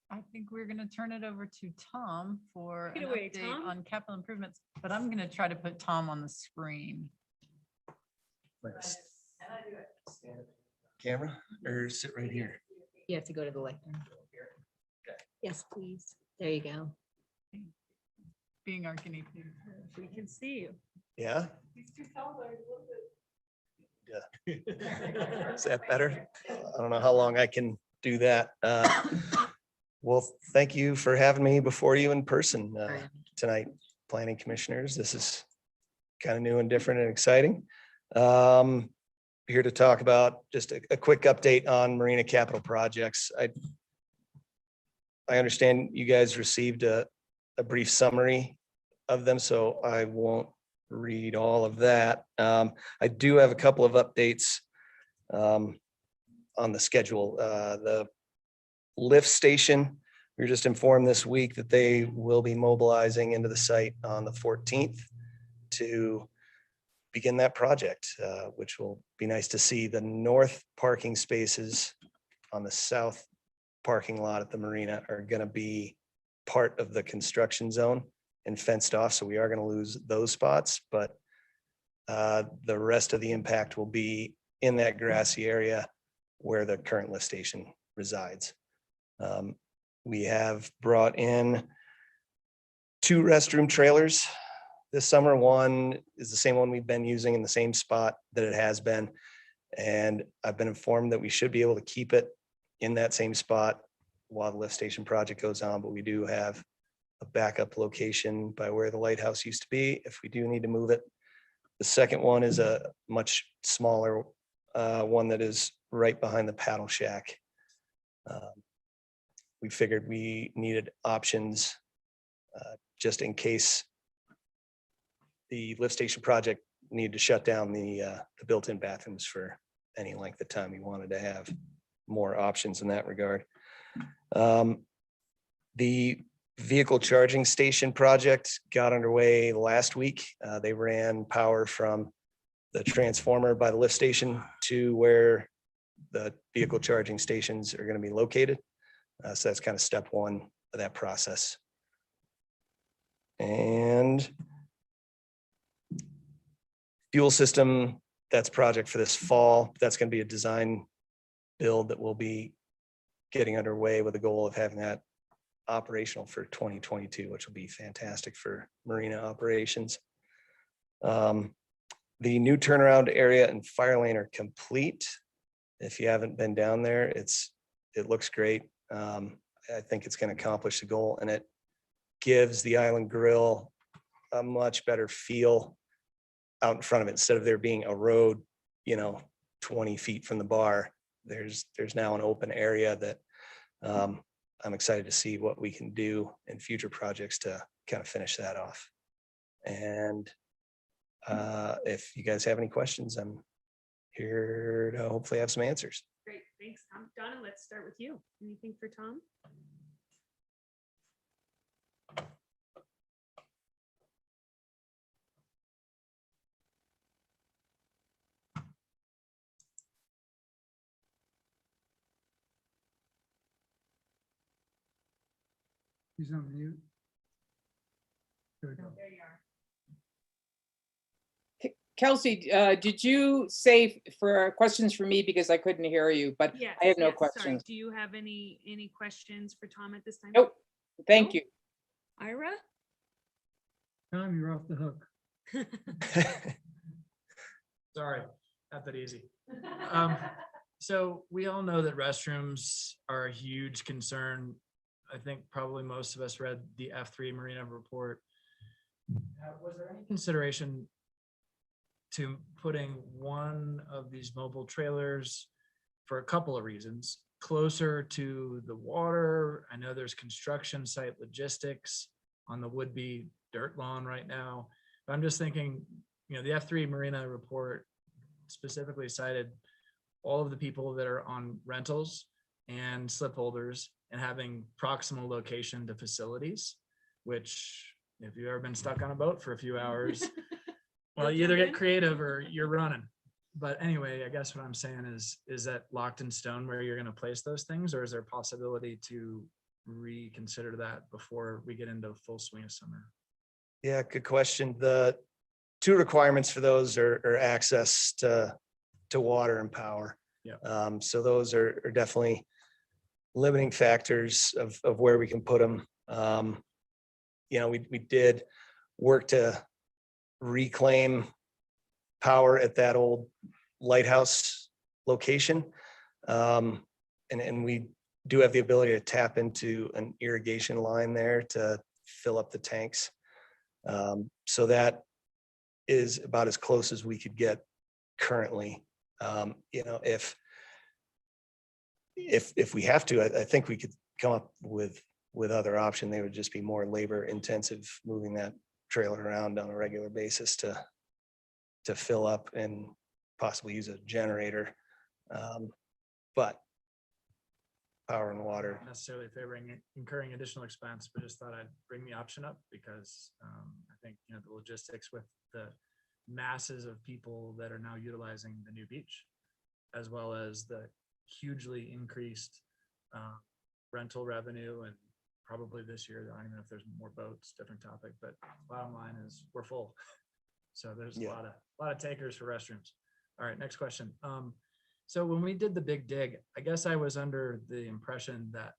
S6: I think we're gonna turn it over to Tom for
S4: Take
S6: an
S4: it away,
S6: update
S4: Tom.
S6: on capital improvements, but I'm gonna try to put Tom on the screen.
S8: Camera or sit right here?
S3: You have to go to the lectern. Yes, please. There you go.
S6: Being our guinea pig.
S4: We can see you.
S8: Yeah.
S6: He's too tall, though,
S8: Is that better? I don't know how long I can do that. Well, thank you for having me before you in person tonight, planning commissioners. This is kind of new and different and exciting. Here to talk about just a quick update on marina capital projects. I understand you guys received a brief summary of them, so I won't read all of that. I do have a couple of updates on the schedule. The lift station, we were just informed this week that they will be mobilizing into the site on the 14th to begin that project, which will be nice to see. The north parking spaces on the south parking lot at the marina are going to be part of the construction zone and fenced off. So we are going to lose those spots, but the rest of the impact will be in that grassy area where the current lift station resides. We have brought in 2 restroom trailers this summer. One is the same one we've been using in the same spot that it has been. And I've been informed that we should be able to keep it in that same spot while the lift station project goes on, but we do have a backup location by where the lighthouse used to be if we do need to move it. The second one is a much smaller one that is right behind the paddle shack. We figured we needed options just in case the lift station project needed to shut down the built-in bathrooms for any length of time. We wanted to have more options in that regard. The vehicle charging station project got underway last week. They ran power from the transformer by the lift station to where the vehicle charging stations are going to be located. So that's kind of step one of that process. And fuel system, that's project for this fall. That's going to be a design build that will be getting underway with the goal of having that operational for 2022, which will be fantastic for marina operations. The new turnaround area and fire lane are complete. If you haven't been down there, it looks great. I think it's going to accomplish the goal, and it gives the Island Grill a much better feel out in front of it. Instead of there being a road, 20 feet from the bar, there's now an open area that I'm excited to see what we can do in future projects to kind of finish that off. And if you guys have any questions, I'm here to hopefully have some answers.
S4: Great, thanks, Tom. Donna, let's start with you. Anything for Tom?
S11: He's on mute. There we go.
S4: There you are.
S5: Kelsey, did you say for questions for me, because I couldn't hear you, but
S4: Yes,
S5: I have no
S4: yes, sorry.
S5: questions.
S4: Do you have any questions for Tom at this time?
S5: Nope. Thank
S4: No?
S5: you.
S4: Ira?
S11: Tom, you're off the hook.
S10: Sorry, not that easy. So we all know that restrooms are a huge concern. I think probably most of us read the F3 Marina report. Was there any consideration to putting one of these mobile trailers, for a couple of reasons, closer to the water? I know there's construction site logistics on the would-be dirt lawn right now, but I'm just thinking, the F3 Marina report specifically cited all of the people that are on rentals and slip holders and having proximal location to facilities, which if you've ever been stuck on a boat for a few hours, well, you either get creative or you're running. But anyway, I guess what I'm saying is that locked in stone where you're going to place those things, or is there a possibility to reconsider that before we get into full swing of summer?
S8: Yeah, good question. The 2 requirements for those are access to water and power.
S10: Yeah.
S8: So those are definitely limiting factors of where we can put them. We did work to reclaim power at that old lighthouse location. And we do have the ability to tap into an irrigation line there to fill up the tanks. So that is about as close as we could get currently. If we have to, I think we could come up with other option. They would just be more labor intensive, moving that trailer around on a regular basis to fill up and possibly use a generator. But power and water.
S10: Not necessarily favoring incurring additional expense, but just thought I'd bring the option up because I think, the logistics with the masses of people that are now utilizing the new beach, as well as the hugely increased rental revenue, and probably this year, I don't even know if there's more boats, different topic, but bottom line is we're full. So there's a lot of takers for restrooms. All right, next question. So when we did the big dig, I guess I was under the impression that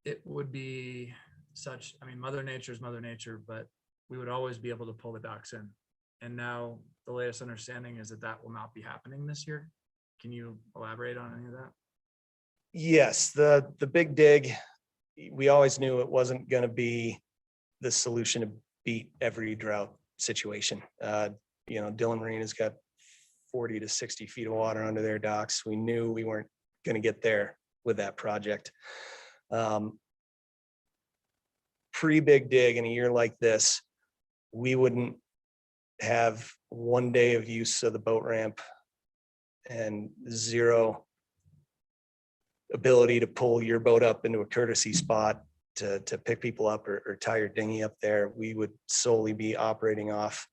S10: it would be such, I mean, Mother Nature is Mother Nature, but we would always be able to pull the docks in. And now the latest understanding is that that will not be happening this year. Can you elaborate on any of that?
S8: Yes, the big dig, we always knew it wasn't gonna be the solution to beat every drought situation. You know, Dillon Marina's got 40 to 60 feet of water under their docks. We knew we weren't gonna get there with that project. Pre-big dig in a year like this, we wouldn't have 1 day of use of the boat ramp and zero ability to pull your boat up into a courtesy spot to pick people up or tie your dinghy up there. We would solely be operating off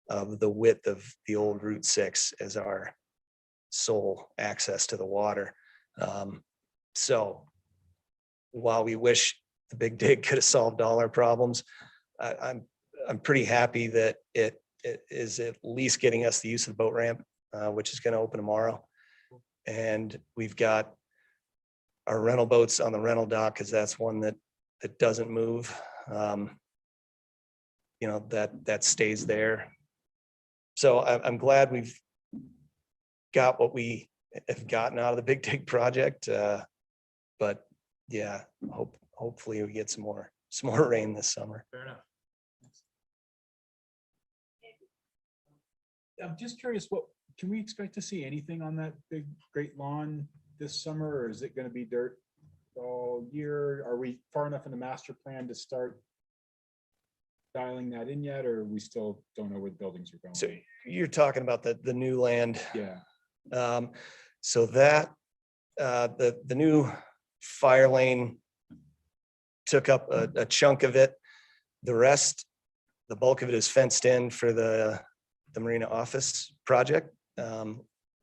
S8: of the width of the old Route 6 as our sole access to the water. So while we wish the big dig could have solved all our problems, I'm pretty happy that it is at least getting us the use of the boat ramp, which is going to open tomorrow. And we've got our rental boats on the rental dock, because that's one that doesn't move. You know, that stays there. So I'm glad we've got what we have gotten out of the big dig project. But yeah, hopefully we get some more rain this summer.
S10: Fair enough.
S9: I'm just curious, can we expect to see anything on that big Great Lawn this summer, or is it going to be dirt all year? Are we far enough in the master plan to start dialing that in yet, or we still don't know where the buildings are going?
S8: So you're talking about the new land.
S9: Yeah,
S8: So that the new fire lane took up a chunk of it. The rest, the bulk of it is fenced in for the marina office project.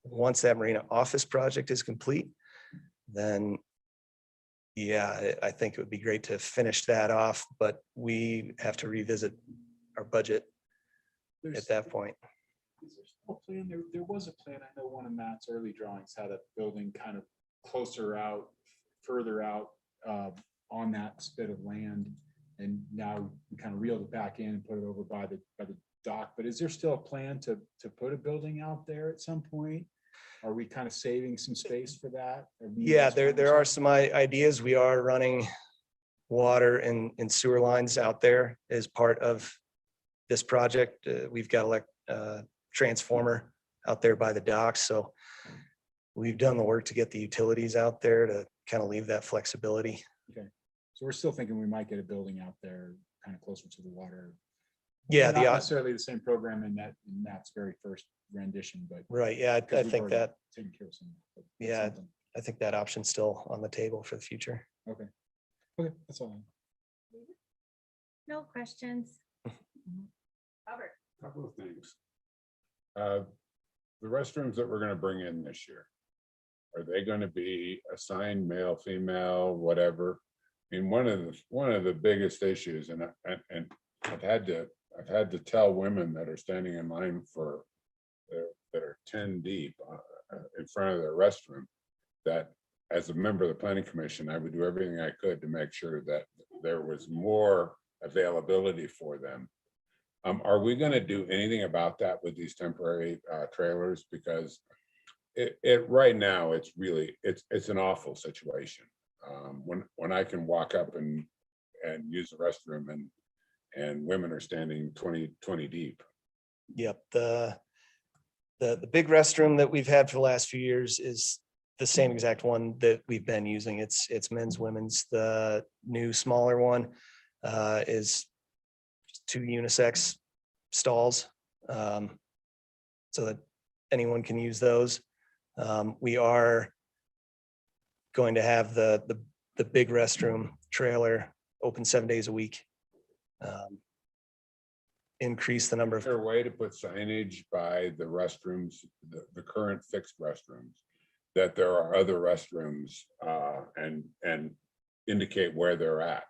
S8: Once that marina office project is complete, then yeah, I think it would be great to finish that off, but we have to revisit our budget at that point.
S9: Is there still a plan? There was a plan. I know one of Matt's early drawings had a building kind of closer out, further out on that spit of land. And now we kind of reeled it back in and put it over by the dock. But is there still a plan to put a building out there at some point? Are we kind of saving some space for that?
S8: Yeah, there are some ideas. We are running water and sewer lines out there as part of this project. We've got a transformer out there by the docks. So we've done the work to get the utilities out there to kind of leave that flexibility.
S9: Okay, so we're still thinking we might get a building out there kind of closer to the water.
S8: Yeah,
S9: Not necessarily the same program in Matt's very first rendition, but.
S8: right. Yeah, I
S9: because we've
S8: think
S9: already
S8: that,
S9: taken care of some, but
S8: Yeah.
S9: something.
S8: I think that option's still on the table for the future.
S9: Okay, that's all.
S3: No questions.
S4: Robert.
S1: Couple of things. The restrooms that we're gonna bring in this year, are they gonna be assigned male, female, whatever? I mean, one of the biggest issues, and I've had to tell women that are standing in line for that are 10 deep in front of their restroom, that as a member of the planning commission, I would do everything I could to make sure that there was more availability for them. Are we going to do anything about that with these temporary trailers? Because it right now, it's an awful situation. When I can walk up and use the restroom and women are standing 20 deep.
S8: Yep, the big restroom that we've had for the last few years is the same exact one that we've been using. It's men's, women's. The new smaller one is 2 unisex stalls, so that anyone can use those. We are going to have the big restroom trailer open 7 days a week. Increase the number
S1: Is
S8: of,
S1: there a way to put signage by the restrooms, the current fixed restrooms, that there are other restrooms and indicate where they're at?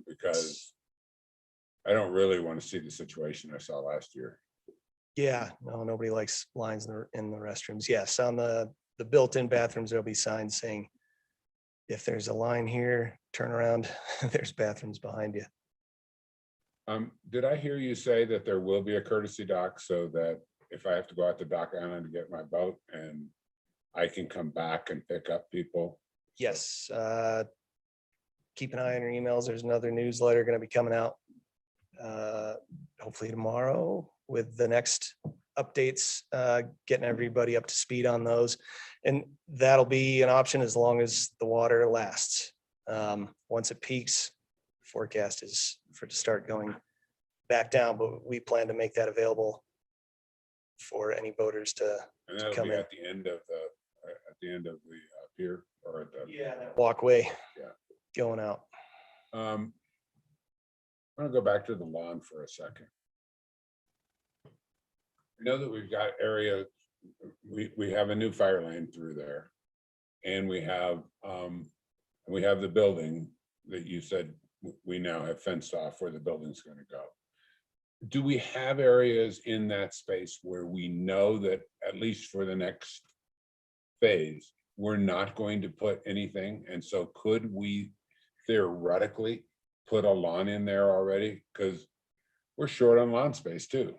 S1: Because I don't really want to see the situation I saw last year.
S8: yeah, no, nobody likes lines in the restrooms. Yes, on the built-in bathrooms, there'll be signs saying if there's a line here, turn around, there's bathrooms behind you.
S1: Did I hear you say that there will be a courtesy dock so that if I have to go out to Dock Island to get my boat and I can come back and pick up people?
S8: Yes, keep an eye on your emails. There's another newsletter gonna be coming out. Hopefully tomorrow with the next updates, getting everybody up to speed on those. And that'll be an option as long as the water lasts. Once it peaks, forecast is for it to start going back down, but we plan to make that available for any boaters to
S1: And that'll
S8: come
S1: be
S8: in.
S1: at the end of the pier or at the.
S8: Walkway.
S1: Yeah.
S8: Going out.
S1: I'm gonna go back to the lawn for a second. I know that we've got area, we have a new fire lane through there. And we have the building that you said we now have fenced off where the building's gonna go. Do we have areas in that space where we know that at least for the next phase, we're not going to put anything? And so could we theoretically put a lawn in there already? Because we're short on lawn space too.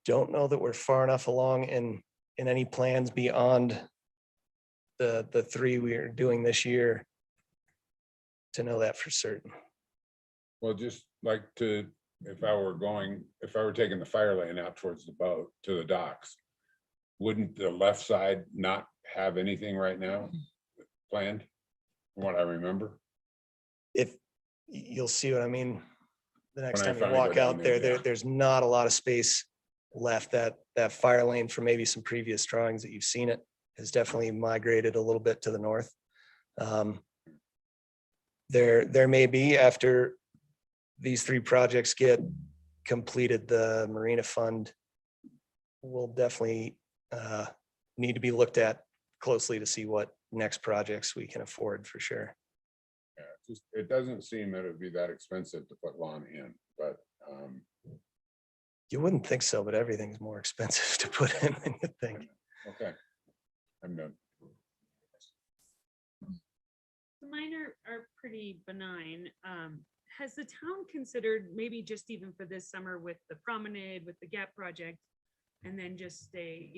S8: Don't know that we're far enough along in any plans beyond the three we are doing this year to know that for certain.
S1: Well, just like if I were taking the fire lane out towards the boat to the docks, wouldn't the left side not have anything right now planned? From what I remember.
S8: If you'll see what I mean, the next
S1: When I
S8: time you
S1: finally go
S8: walk
S1: down
S8: out
S1: there,
S8: there,
S1: yeah.
S8: there's not a lot of space left. That fire lane from maybe some previous drawings that you've seen it has definitely migrated a little bit to the north. There may be, after these three projects get completed, the Marina Fund will definitely need to be looked at closely to see what next projects we can afford for sure.
S1: Yeah, it doesn't seem that it'd be that expensive to put lawn in, but
S8: You wouldn't think so, but everything's more expensive to put in than you think.
S1: okay. I'm done.
S4: Mine are pretty benign. Has the town considered maybe just even for this summer with the promenade, with the Gap project, and then just stay,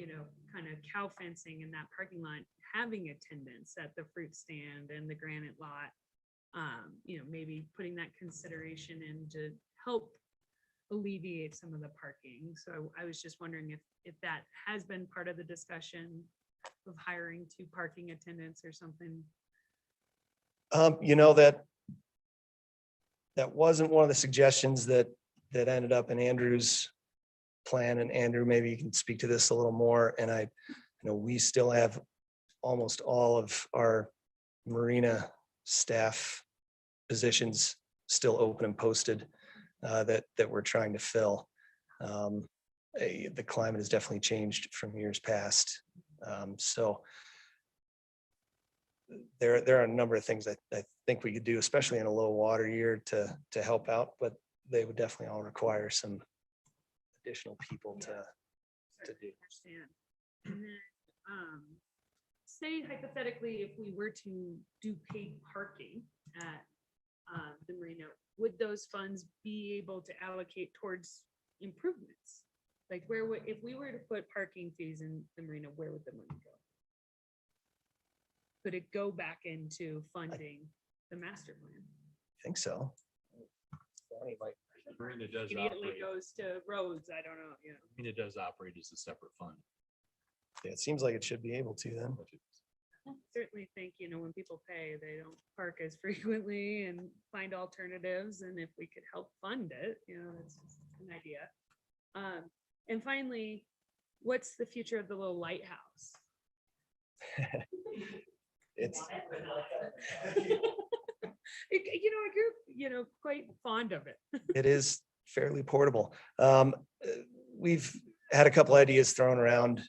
S4: kind of cow fencing in that parking lot, having attendance at the fruit stand and the granite lot? Maybe putting that consideration in to help alleviate some of the parking. So I was just wondering if that has been part of the discussion of hiring 2 parking attendants or something.
S8: That wasn't one of the suggestions that ended up in Andrew's plan, and Andrew, maybe you can speak to this a little more. And I know we still have almost all of our marina staff positions still open and posted that we're trying to fill. The climate has definitely changed from years past. So there are a number of things that I think we could do, especially in a low water year to help out, but they would definitely all require some additional people to do.
S4: Understand. And then, say hypothetically, if we were to do paid parking at the marina, would those funds be able to allocate towards improvements? Like if we were to put parking fees in the marina, where would the money go? Could it go back into funding the master plan?
S8: I think so.
S2: Marina does
S4: Immediately
S2: operate,
S4: goes to roads, I don't know,
S2: Marina does operate as a separate fund.
S8: Yeah, it seems like it should be able to then.
S4: I certainly think, when people pay, they don't park as frequently and find alternatives. And if we could help fund it, that's just an idea. And finally, what's the future of the little lighthouse?
S8: It's
S4: I grew, quite fond of it.
S8: it is fairly portable. We've had a couple ideas thrown around.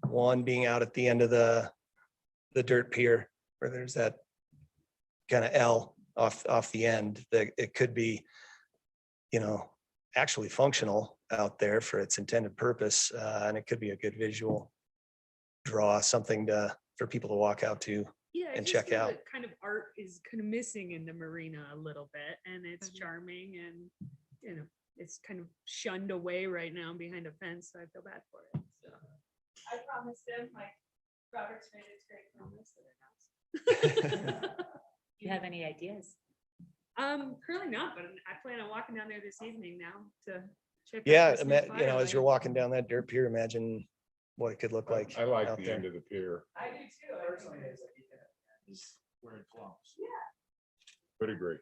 S8: One being out at the end of the dirt pier where there's that kind of L off the end, that it could be, actually functional out there for its intended purpose. And it could be a good visual draw something for people to walk out to.
S4: Yeah, I
S8: and
S4: just
S8: check
S4: feel
S8: out.
S4: that kind of art is kind of missing in the marina a little bit, and it's
S6: Mhm.
S4: charming, and, you know, it's kind of shunned away right now behind a fence, so I feel bad for it, so. I promised him, like, Robert's made a great promise
S12: You have any ideas?
S4: Currently not, but I plan on walking down there this evening now to check. out
S8: Yeah,
S4: this new
S8: you know, as you're
S4: firelight.
S8: walking down that dirt pier, imagine what it could look like.
S1: I like
S8: out
S1: the
S8: there.
S1: end of the pier.
S4: I do too. I think there's-
S2: Is where it belongs.
S1: Would agree.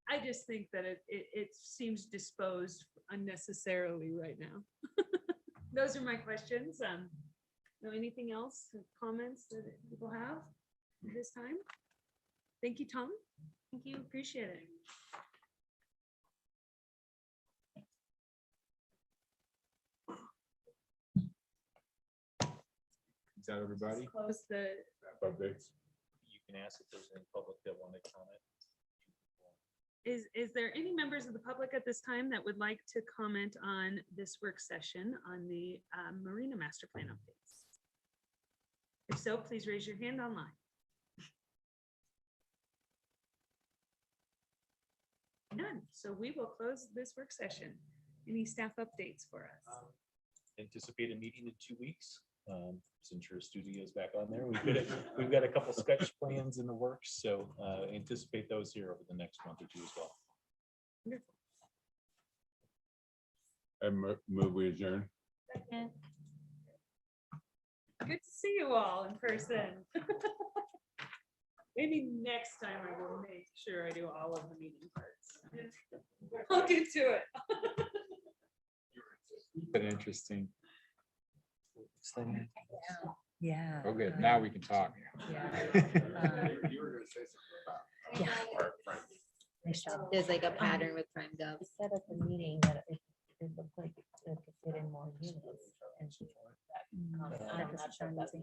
S4: I just think that it seems disposed unnecessarily right now. Those are my questions. Know anything else, comments that people have at this time? Thank you, Tom. Thank you, appreciate it.
S9: Is that everybody?
S4: Close the,
S1: Updates.
S2: You can ask if there's any public that want to comment.
S4: is there any members of the public at this time that would like to comment on this work session on the Marina Master Plan updates? If so, please raise your hand online. None, so we will close this work session. Any staff updates for us?
S2: Anticipate a meeting in 2 weeks. Since your studio's back on there, we've got a couple sketch plans in the works, so anticipate those here over the next month or two as well.
S4: Wonderful.
S1: And move we adjourn.
S3: Second.
S4: Good to see you all in person. Maybe next time I will make sure I do all of the meeting parts. I'll get to it.
S9: Been interesting.
S12: Yeah.
S9: Oh, good. Now we can talk.
S1: You were gonna say something about.
S12: Yeah.
S1: Art friend.
S12: Nice job.
S3: There's like a pattern with Prime Gov.
S12: Set up a meeting that it looked like it could fit in more units. And I'm not sure if that's